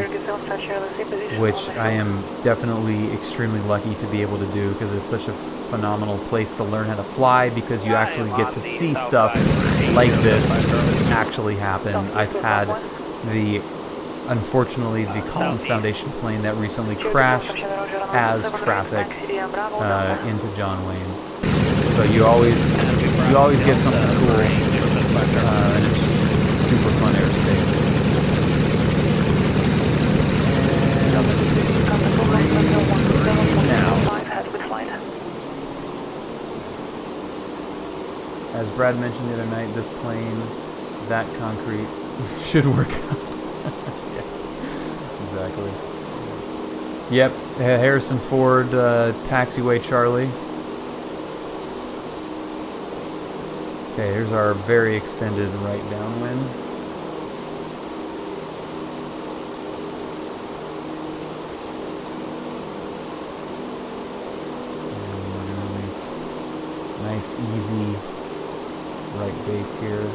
which I am definitely extremely lucky to be able to do because it's such a phenomenal place to learn how to fly because you actually get to see stuff like this actually happen. I've had unfortunately, the Collins Foundation plane that recently crashed as traffic into John Wayne. So you always get something cool, and it's just super fun airspace. Now, as Brad mentioned the other night, this plane, that concrete, should work out. Yeah, exactly. Yep, Harrison Ford, Taxiway Charlie. Okay, here's our very extended right downwind. And we're gonna make nice, easy right base here.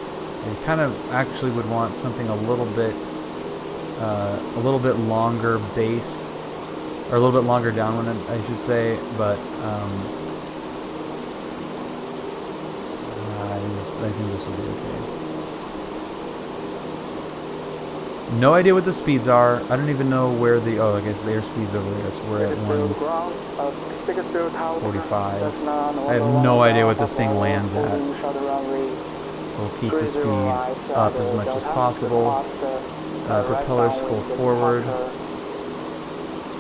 And kind of actually would want something a little bit longer base, or a little bit longer downwind, I should say, but I think this will be okay. No idea what the speeds are. I don't even know where the, I guess the airspeed's over there. So we're at 145. I have no idea what this thing lands at. We'll keep the speed up as much as possible. Propellers full forward.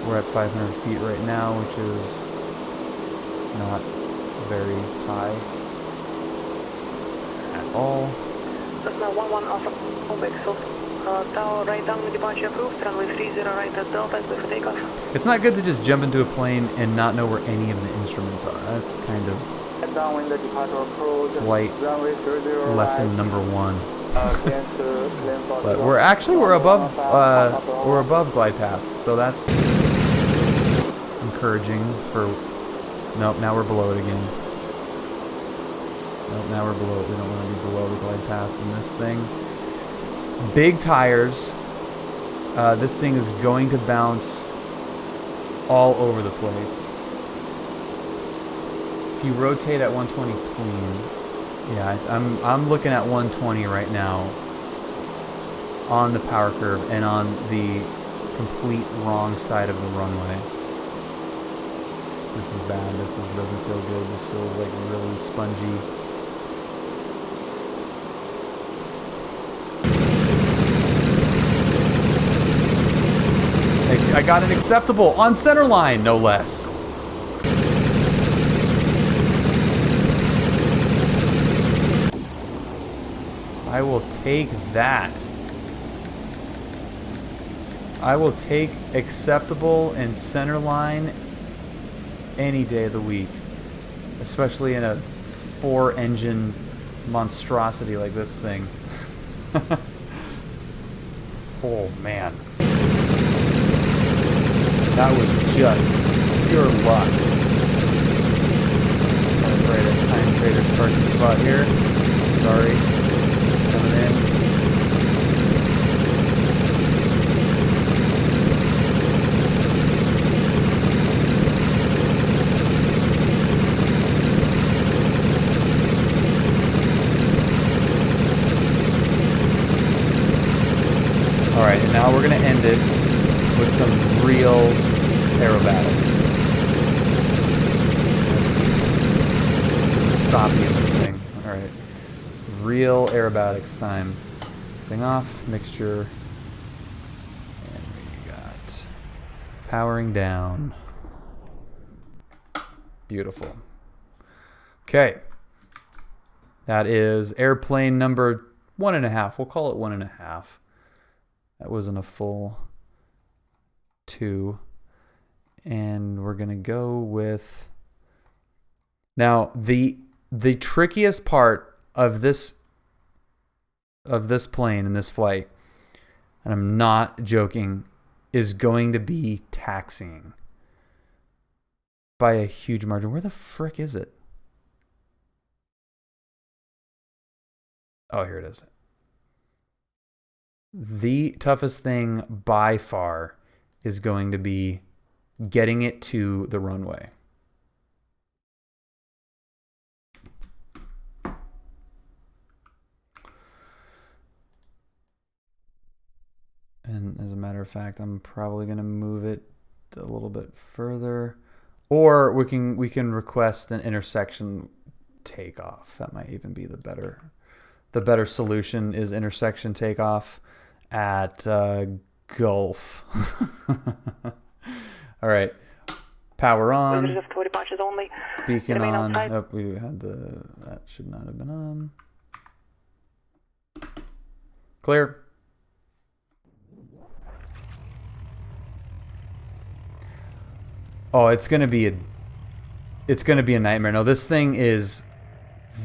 We're at 500 feet right now, which is not very high at all. That's now 11 Alpha Quebec, so tower right down with departure approved, runway 30 right at Delta, clear for takeoff. It's not good to just jump into a plane and not know where any of the instruments are. That's kind of flight lesson number one. But we're above glide path, so that's encouraging for. Nope, now we're below it again. Nope, now we're below it. We don't want to be below the glide path in this thing. Big tires. This thing is going to bounce all over the place. If you rotate at 120 clean, yeah, I'm looking at 120 right now on the power curve and on the complete wrong side of the runway. This is bad. This doesn't feel good. This feels like really spongy. I got an acceptable on center line, no less. I will take that. I will take acceptable and center line any day of the week, especially in a 4-engine monstrosity like this thing. Oh man, that was just pure luck. Right at Time Trader's parking spot here. Sorry, coming in. choppy in this thing. Alright. Real aerobatics time. Thing off, mixture. And we got powering down. Beautiful. Okay. That is airplane number 1.5. We'll call it 1.5. That wasn't a full 2. And we're gonna go with, now the trickiest part of this plane and this flight, and I'm not joking, is going to be taxiing by a huge margin. Where the frick is it? Oh, here it is. The toughest thing by far is going to be getting it to the runway. And as a matter of fact, I'm probably going to move it a little bit further, or we can request an intersection takeoff. That might even be the better solution, is intersection takeoff at Gulf. All right, power on. Beacon on. Oh, we had that should not have been on. Clear. Oh, it's gonna be a nightmare. No, this thing is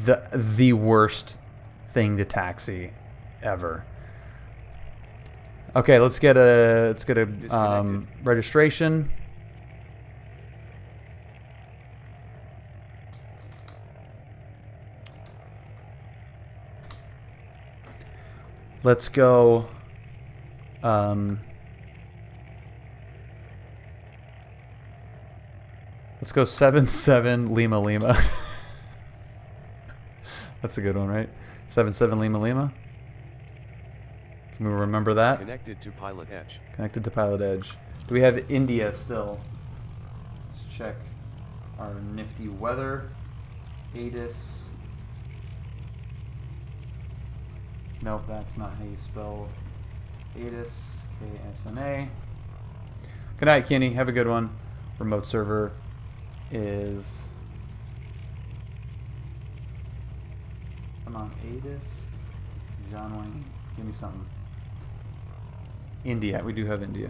the worst thing to taxi ever. Okay, let's get a registration. Let's go. Let's go 77 Lima Lima. That's a good one, right? 77 Lima Lima. Can we remember that? Connected to PilotEdge. Connected to PilotEdge. Do we have India still? Let's check our nifty weather. ATIS. Nope, that's not how you spell ATIS. KSNA. Good night, Kenny. Have a good one. Remote server is... Come on, ATIS. John Wayne. Give me something. India. We do have India.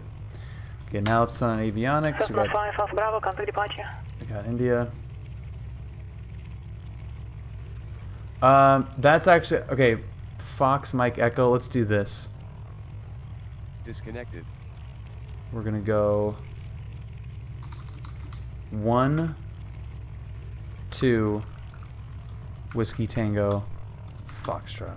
Okay, now it's on avionics. We got India. That's actually... Okay, Fox, Mike, Echo. Let's do this. Disconnected. We're going to go... 1, 2, Whiskey Tango, Foxtrot.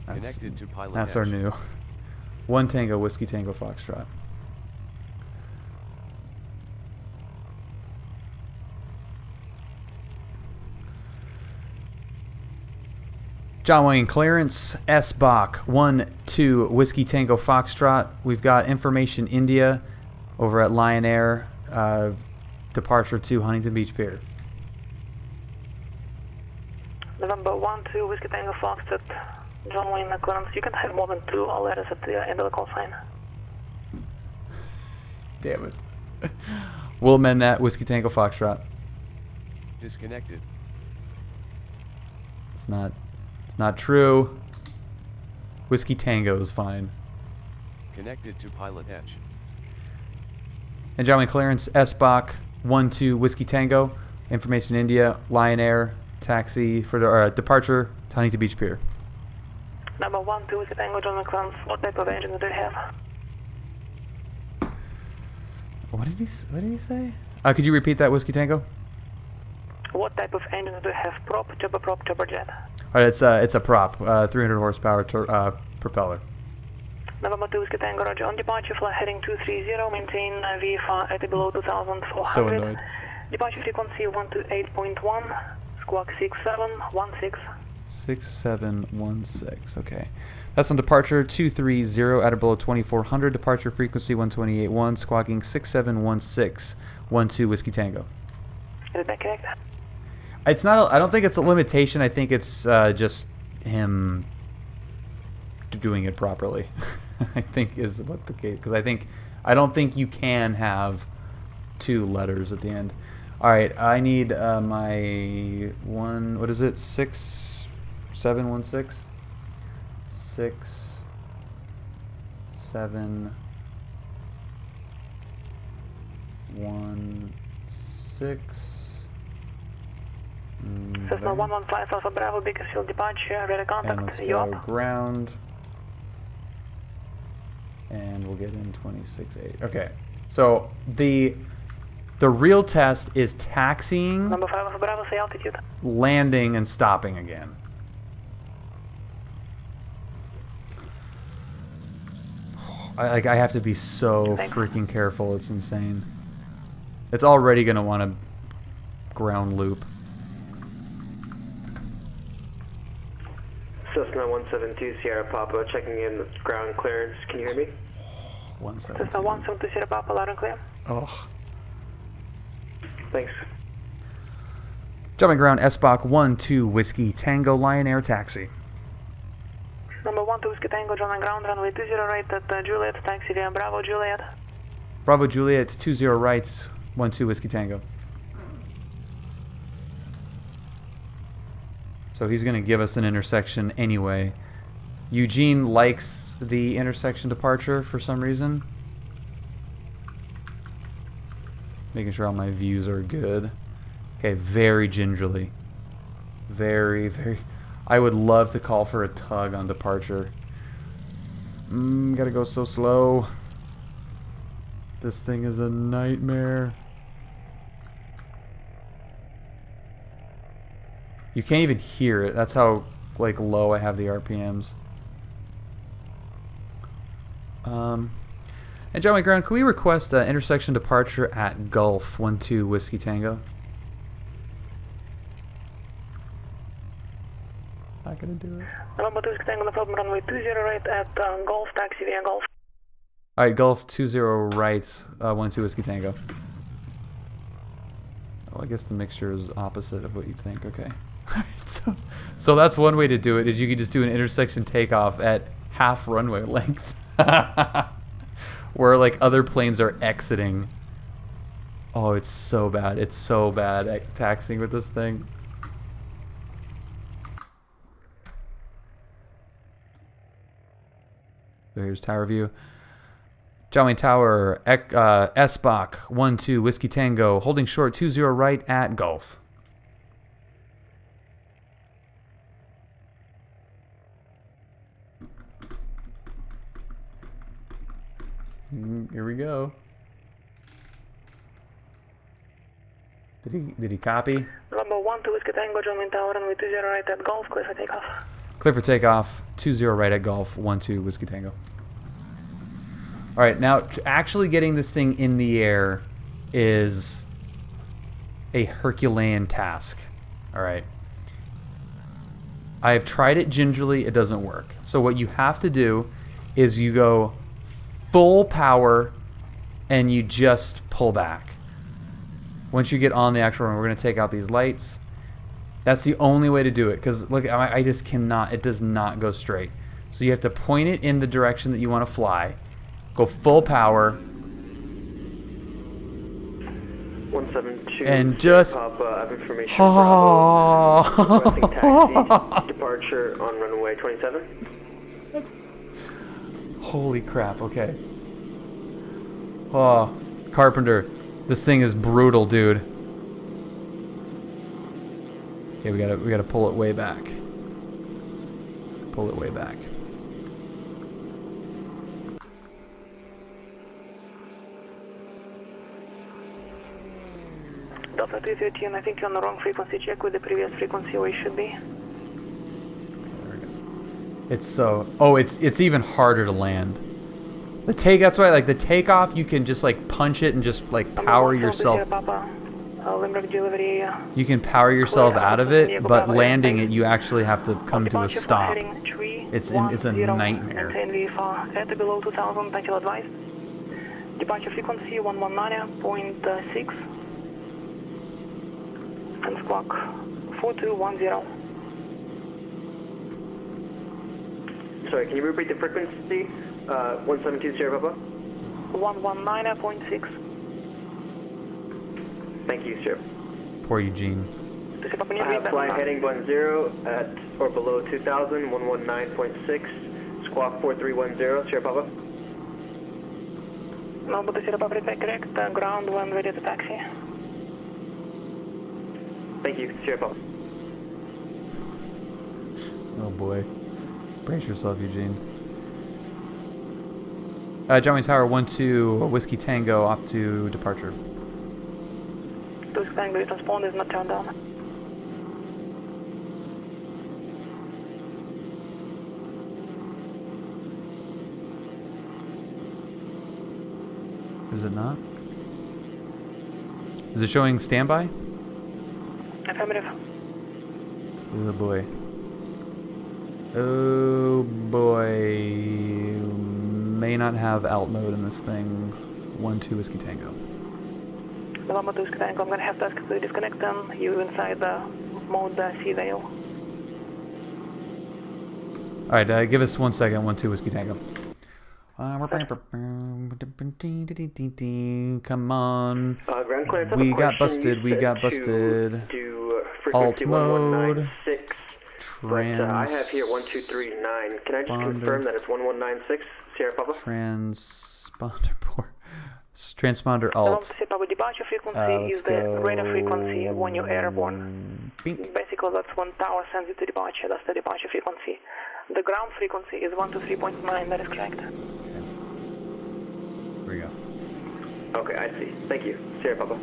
Connected to PilotEdge. That's our new 1 Tango, Whiskey Tango, Foxtrot. John Wayne clearance, S-Bach, 1, 2, Whiskey Tango Foxtrot. We've got information India over at Lion Air, departure to Huntington Beach Pier. November 1, 2, Whiskey Tango Foxtrot, John Wayne clearance. You can have more than 2 letters at the end of the call sign. Damn it. We'll amend that, Whiskey Tango Foxtrot. Disconnected. It's not true. Whiskey Tango is fine. Connected to PilotEdge. And John Wayne clearance, S-Bach, 1, 2, Whiskey Tango. Information India, Lion Air, taxi for the departure to Huntington Beach Pier. Number 1, 2, Whiskey Tango, John Wayne clearance. What type of engine do you have? What did he say? Could you repeat that, Whiskey Tango? What type of engine do you have? Prop, chopper jet? All right, it's a prop, 300 horsepower propeller. November 2, Whiskey Tango, Roger. On departure, fly heading 230, maintain VFR at below 2,400. So annoyed. Departure frequency 128.1, squawk 6716. 6716. Okay. That's on departure 230 at or below 2400. Departure frequency 128.1. Squawking 6716. 12 Whiskey Tango. Is that correct? It's not. I don't think it's a limitation. I think it's just him doing it properly. I think is what the case. Because I don't think you can have 2 letters at the end. All right. I need my one. What is it? 6716. 6 7 1 6. Cessna 115 Alpha Bravo, Bakersfield departure, radar And contact, let's you go up. ground. And we'll get in 26.8. Okay. So the real test is taxiing, Number 5 Alpha Bravo, say altitude. landing, and stopping again. I have to be so freaking careful. It's insane. It's already going to want to ground loop. Cessna 172 Sierra Papa checking in ground clearance. Can you hear me? 172. Cessna 172 Sierra Papa, loud and clear. Oh. Thanks. Jumping ground, SBOC 12 Whiskey Tango Lion Air Taxi. Number 12 Whiskey Tango, John on ground, runway 20 right at Juliet, taxi via Bravo Juliet. Bravo Juliet, 20 rights, 12 Whiskey Tango. So he's going to give us an intersection anyway. Eugene likes the intersection departure for some reason. Making sure all my views are good. Okay, very gingerly. Very, very... I would love to call for a tug on departure. Gotta go so slow. This thing is a nightmare. You can't even hear it. That's how like low I have the RPMs. And John McGround, can we request intersection departure at Gulf 12 Whiskey Tango? Not gonna do it. Number 2 Whiskey Tango, no problem, runway 20 right at Gulf, taxi via Gulf. Alright, Gulf 20 rights, 12 Whiskey Tango. Well, I guess the mixture is opposite of what you'd think. Okay. So that's one way to do it, is you can just do an intersection takeoff at half runway length. Where like other planes are exiting. Oh, it's so bad. It's so bad at taxiing with this thing. So here's tower view. John Wayne Tower, SBOC 12 Whiskey Tango, holding short 20 right at Gulf. Here we go. Did he copy? Number 12 Whiskey Tango, John Wayne Tower, runway 20 right at Gulf, clear for takeoff. Clear for takeoff, 20 right at Gulf, 12 Whiskey Tango. Alright, now actually getting this thing in the air is a Herculean task. Alright. I've tried it gingerly, it doesn't work. So what you have to do is you go full power and you just pull back. Once you get on the actual run, we're going to take out these lights. That's the only way to do it, because look, I just cannot, it does not go straight. So you have to point it in the direction that you want to fly, go full power, 172 and just Papa, I have information Bravo, requesting taxi, departure on runway 27. Holy crap, okay. Oh, Carpenter, this thing is brutal, dude. Okay, we gotta pull it way back. Pull it way back. Delta 313, I think you're on the wrong frequency. Check with the previous frequency where you should be. It's so... Oh, it's even harder to land. That's why, like, the takeoff, you can just, like, punch it and just, like, power yourself. Papa, Limerick delivery. You can power yourself Clear out of San it, Diego but Bravo landing airspace. it, you actually have to come to a Departure for stop. heading 310. It's a nightmare. Maintain VFR at below 2000 until advised. Departure frequency 119.6 and squawk 4210. Sorry, can you repeat the frequency? 172 Sierra Papa. 119.6. Thank you, sir. Poor Eugene. Fly heading 10 at or below 2000, 119.6, squawk 4310, Sierra Papa. No, but the Sierra Papa repeat correct. Ground when ready to taxi. Thank you, Sierra Papa. Oh boy. Brace yourself, Eugene. Johnny Tower 1-2 Whiskey Tango off to departure. Whiskey Tango, your transponder is not turned on. Is it not? Is it showing standby? Affirmative. Oh boy. Oh boy. May not have alt mode in this thing. 1-2 Whiskey Tango. November 2 Whiskey Tango, I'm gonna have to ask you to disconnect them. You inside the mode C veil. Alright, give us 1 second. 1-2 Whiskey Tango. Come on. Ground clearance, We got busted. We got busted. Do Alt frequency mode. 1196. But I have here 1239. Can I just confirm that it's 1196, Sierra Papa? Transponder port. Transponder alt. Our departure frequency is the radar frequency when you're airborne. Bink. Basically, that's when tower sends you to departure. That's the departure frequency. The ground frequency is 123.9. That is correct. Here we go. Okay, I see. Thank you, Sierra Papa.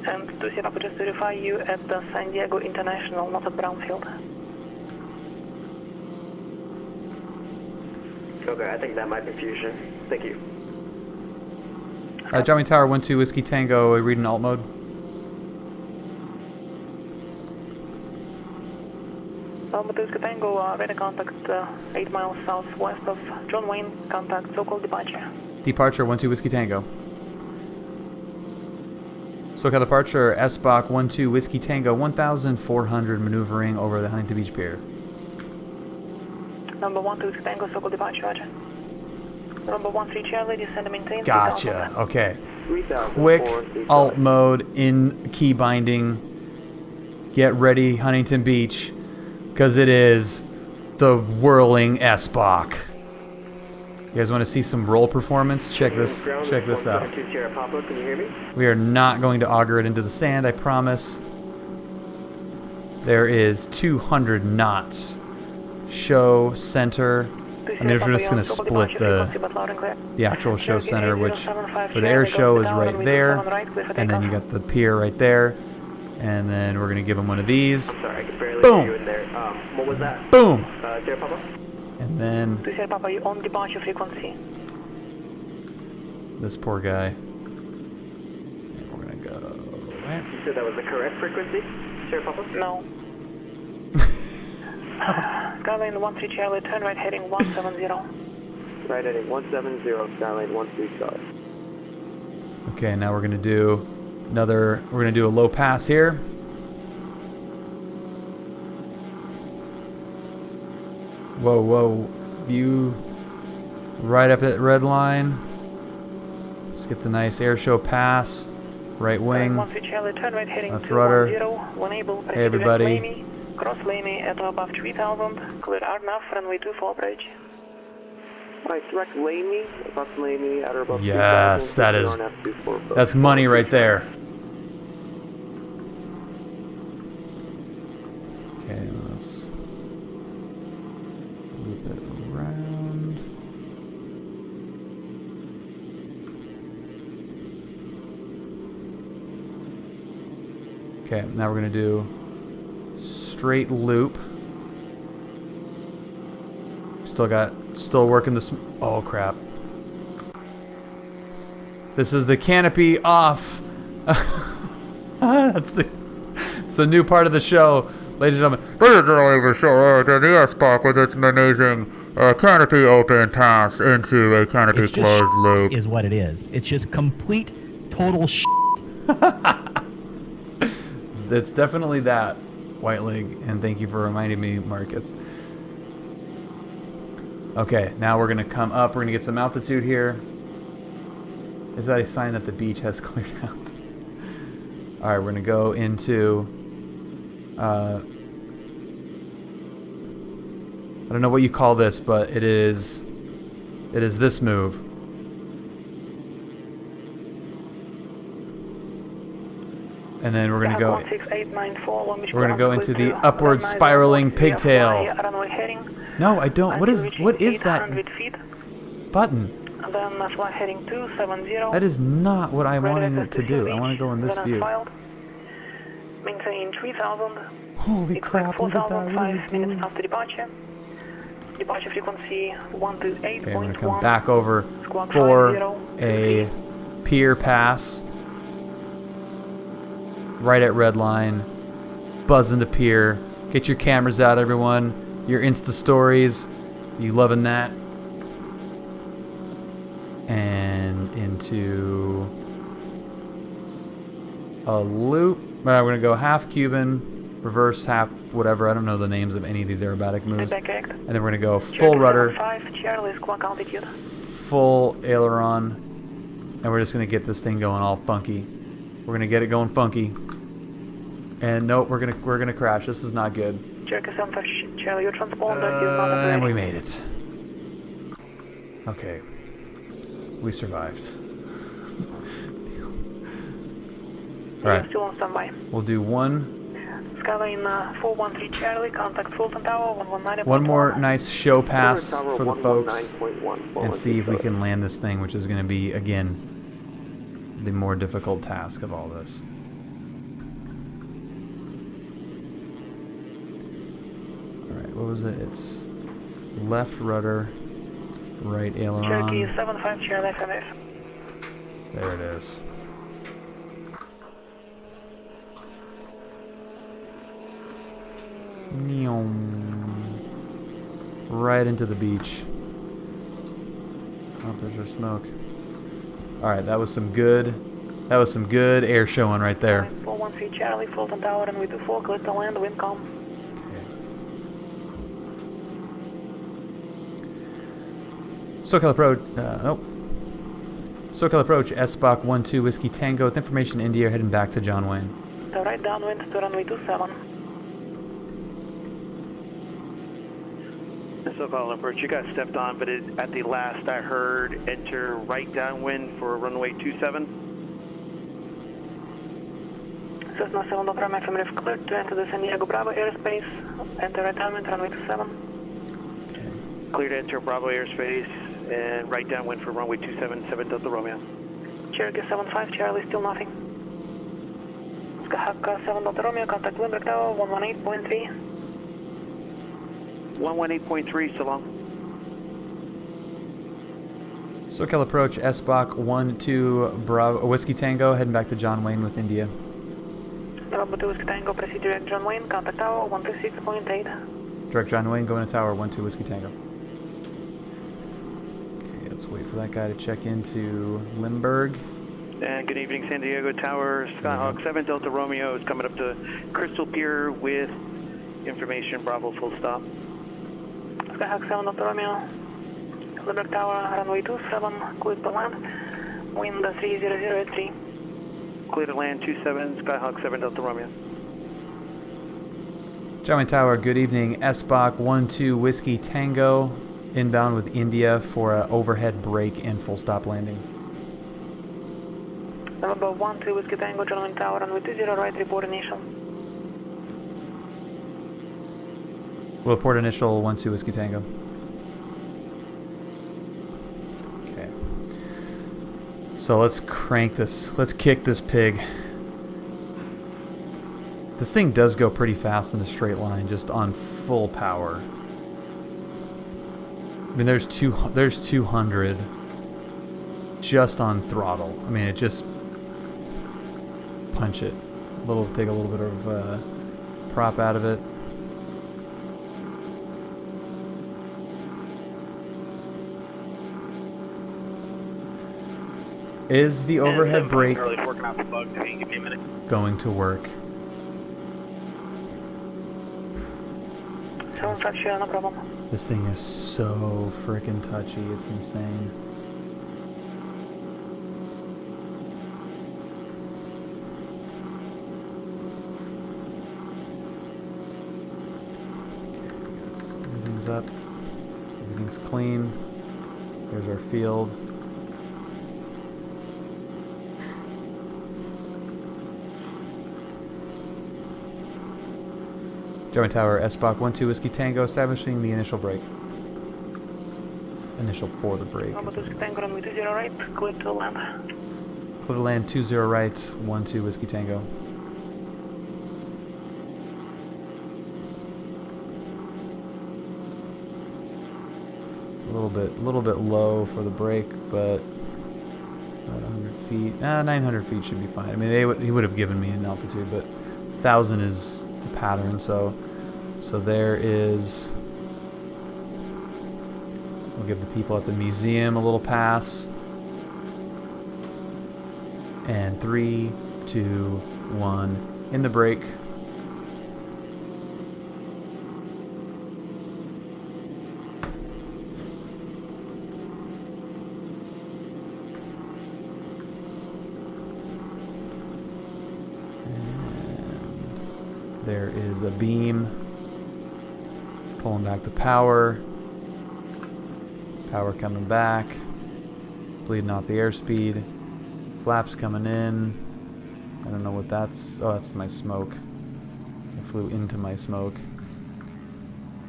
And to Sierra Papa, just to verify you at the San Diego International, not at Brownfield. Okay, I think that might be fusion. Thank you. Johnny Tower 1-2 Whiskey Tango. Read in alt mode. Whiskey Tango, radar contact 8 miles southwest of John Wayne. Contact so-called departure. Departure 1-2 Whiskey Tango. SoCal departure SBOC 1-2 Whiskey Tango 1400 maneuvering over the Huntington Beach Pier. Number 1 to Whiskey Tango, so-called departure, roger. Number 1-3 Charlie, descend and maintain. Gotcha. Okay. 3000. Quick alt mode in key binding. Get ready, Huntington Beach, because it is the whirling SBOC. You guys want to see some roll performance? Check this. Check this out. Sierra Papa, can you hear me? We are not going to auger it into the sand, I promise. There is 200 knots. Show center. I mean, if we're just going to split the actual show center, which for the air show is right there, and then you got the pier right there, and then we're going to give them one of these. Sorry, I could barely Boom. hear you in there. What was that? Boom! Sierra Papa? And then To Sierra Papa, you on departure frequency. this poor guy. And we're going to go. You said that was the correct frequency, Sierra Papa? No. Skyline 13 Charlie, turn right heading 170. Right heading 170, Skyline 13 Charlie. Okay, now we're going to do another, we're going to do a low pass here. Whoa, whoa, view right up at red line. Let's get the nice air show pass. Right wing. 13 Charlie, turn right heading Left rudder. 210. When able, Hey, everybody. Lamy, cross Lamy at above 3000. Clear RNAV, runway 24 bridge. Right, direct Lamy, above Lamy, at or above Yes, 3000, that is, RNAV that's money right there. Okay, let's loop it around. Okay, now we're gonna do straight loop. Still working this. Oh crap! This is the canopy off It's a new part of the show, ladies and gentlemen. This is the labor show. The S-Park with its amazing canopy open pass into a canopy closed loop. Is what it is. It's just complete, total shit. It's definitely that, White Leg, and thank you for reminding me, Marcus. Okay, now we're gonna come up. We're gonna get some altitude here. Is that a sign that the beach has cleared out? All right, we're gonna go into. I don't know what you call this, but it is this move. And then we're gonna go. We're gonna go into the upward spiraling pigtail. No, I don't. What is that button? Then fly heading 270. That is not what I wanted it to do. I want to go in this view. Maintain 3000. Holy crap! Look at that. What is it 5 minutes doing? after departure. Departure frequency 128.1. Okay, I'm gonna come back over for a pier pass. Right at red line. Buzz into pier. Get your cameras out, everyone. Your Insta stories. You loving that? And into a loop. All right, we're gonna go half Cuban, reverse half whatever. I don't know the names of any of these aerobatic moves. And then we're gonna go full rudder, full aileron, and we're just gonna get this thing going all funky. We're gonna get it going funky. And nope, we're gonna crash. This is not good. And we made it. Okay. We survived. Alright. Still on standby. We'll do one. Skyline 413 Charlie, contact Fulton Tower, 119. One more nice show pass for the folks. And see if we can land this thing, which is going to be, again, the more difficult task of all this. Alright, what was it? It's left rudder, right aileron. Cherokee 75 Charlie FMF. There it is. Right into the beach. Oh, there's our smoke. Alright, that was some good air showing right there. 413 Charlie, Fulton Tower, and we do 4, clear to land, wind calm. SoCal approach, nope. SoCal approach, SBOC 12 Whiskey Tango with information India heading back to John Wayne. The right downwind to runway 27. SoCal approach, you got stepped on, but at the last I heard enter right downwind for runway 27. Cessna 7 Dr. affirmative cleared to enter the San Diego Bravo airspace. Enter right downwind, runway 27. Clear to enter Bravo airspace and right downwind for runway 27, 7 Delta Romeo. Cherokee 75 Charlie, still nothing. Skyhawk 7 Delta Romeo, contact Limerick Tower, 118.3. 118.3, so long. SoCal approach, SBOC 12 Bravo Whiskey Tango heading back to John Wayne with India. Bravo 2 Whiskey Tango, proceed direct John Wayne, contact Tower, 126.8. Direct John Wayne, going to tower 12 Whiskey Tango. Okay, let's wait for that guy to check into Lindbergh. And good evening, San Diego Tower. Skyhawk 7 Delta Romeo is coming up to Crystal Pier with information Bravo full stop. Skyhawk 7 Delta Romeo, Limerick Tower, runway 27, clear to land, wind 30083. Clear to land 27, Skyhawk 7 Delta Romeo. John Wayne Tower, good evening. SBOC 12 Whiskey Tango, inbound with India for an overhead break and full stop landing. November 12 Whiskey Tango, John Wayne Tower, runway 20, right, report initial. We'll report initial 12 Whiskey Tango. Okay. So let's crank this. Let's kick this pig. This thing does go pretty fast in a straight line, just on full power. I mean, there's 200 just on throttle. I mean, it just... punch it. Take a little bit of prop out of it. Is the overhead brake going to work? No problem. This thing is so freaking touchy, it's insane. Everything's up. Everything's clean. There's our field. Joey Tower, SBOC 12 Whiskey Tango, establishing the initial brake. Initial for the brake. Whiskey Tango, runway 20 right, clear to land. Clear to land 20 right, 12 Whiskey Tango. A little bit low for the brake, but about 100 feet. 900 feet should be fine. I mean, he would have given me an altitude, but 1,000 is the pattern. So there is. We'll give the people at the museum a little pass. And 3, 2, 1, in the brake. There is a beam pulling back the power. Power coming back. Bleeding off the airspeed. Flaps coming in. I don't know what that's. Oh, that's my smoke. It flew into my smoke.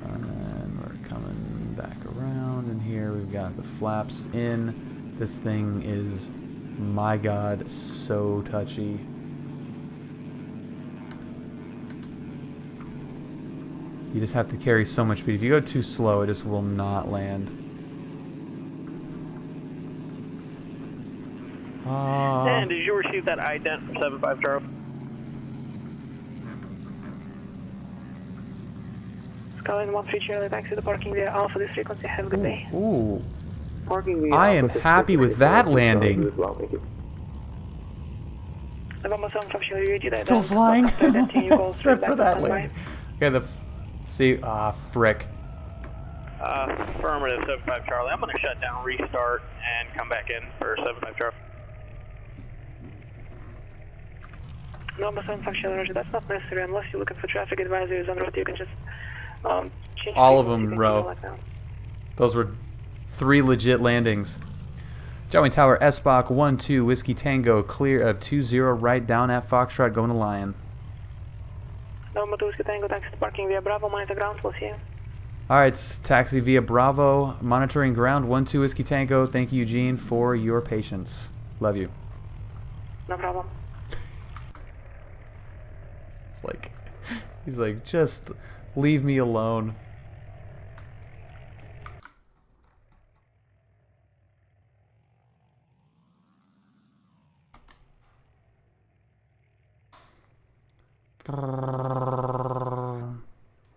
And we're coming back around. And here we've got the flaps in. This thing is, my God, so touchy. You just have to carry so much speed. If you go too slow, it just will not land. And did you receive that ident from 75 Charlie? Skyline 13 Charlie, back to the parking there. Alpha, this frequency. Have a good day. Ooh. Parking I am happy with that landing. Still flying. Except for that landing. Okay, see, frick. Affirmative, 75 Charlie. I'm going to shut down, restart, and come back in for 75 Charlie. No, 75 Charlie, Roger. That's not necessary unless you're looking for traffic advisories on road. You can just change all of them, Ro. Those were 3 legit landings. Joey Tower, SBOC 12 Whiskey Tango, clear of 20 right down at Foxtrot, going to Lion. Number 2 Whiskey Tango, taxi to parking via Bravo, monitor ground, we'll see you. Alright, taxi via Bravo, monitoring ground, 12 Whiskey Tango. Thank you, Eugene, for your patience. Love you. No problem. He's like, just leave me alone.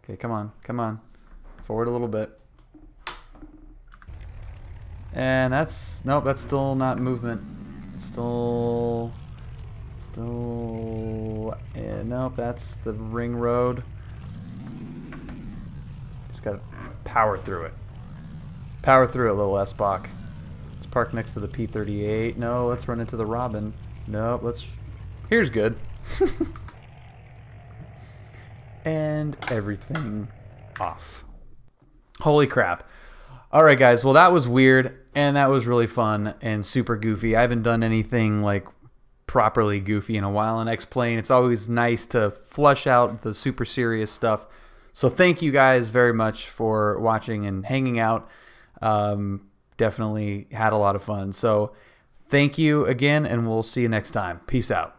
Okay, come on. Forward a little bit. And that's, nope, that's still not movement. Nope, that's the ring road. Just gotta power through it. Power through it, little S-Bach. Let's park next to the P-38. No, let's run into the Robin. Nope, here's good. And everything off. Holy crap. Alright guys, well that was weird, and that was really fun and super goofy. I haven't done anything like properly goofy in a while in X-Plane. It's always nice to flush out the super serious stuff. So thank you guys very much for watching and hanging out. Definitely had a lot of fun. So thank you again, and we'll see you next time. Peace out.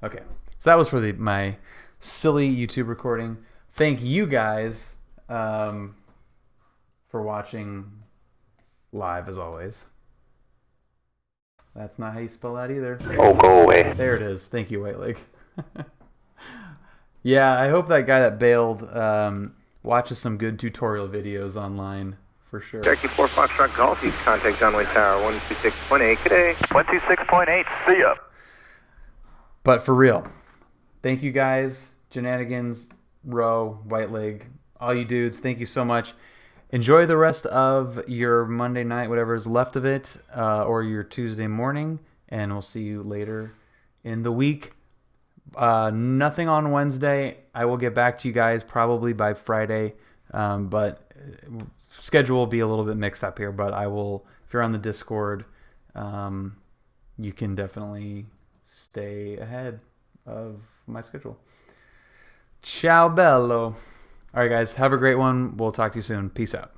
Okay, so that was for my silly YouTube recording. Thank you guys for watching live, as always. That's not how you spell that either. Oh, go away. There it is. Thank you, White Leg. Yeah, I hope that guy that bailed watches some good tutorial videos online for sure. Cherokee 4 Foxtrot Golf, you can contact Runway Tower 126.8. Good day. 126.8, see ya. But for real, thank you guys, Shenanigans, Row, White Leg, all you dudes. Thank you so much. Enjoy the rest of your Monday night, whatever is left of it, or your Tuesday morning, and we'll see you later in the week. Nothing on Wednesday. I will get back to you guys probably by Friday, but schedule will be a little bit mixed up here. But I will, if you're on the Discord, you can definitely stay ahead of my schedule. Ciao bello. All right, guys, have a great one. We'll talk to you soon. Peace out.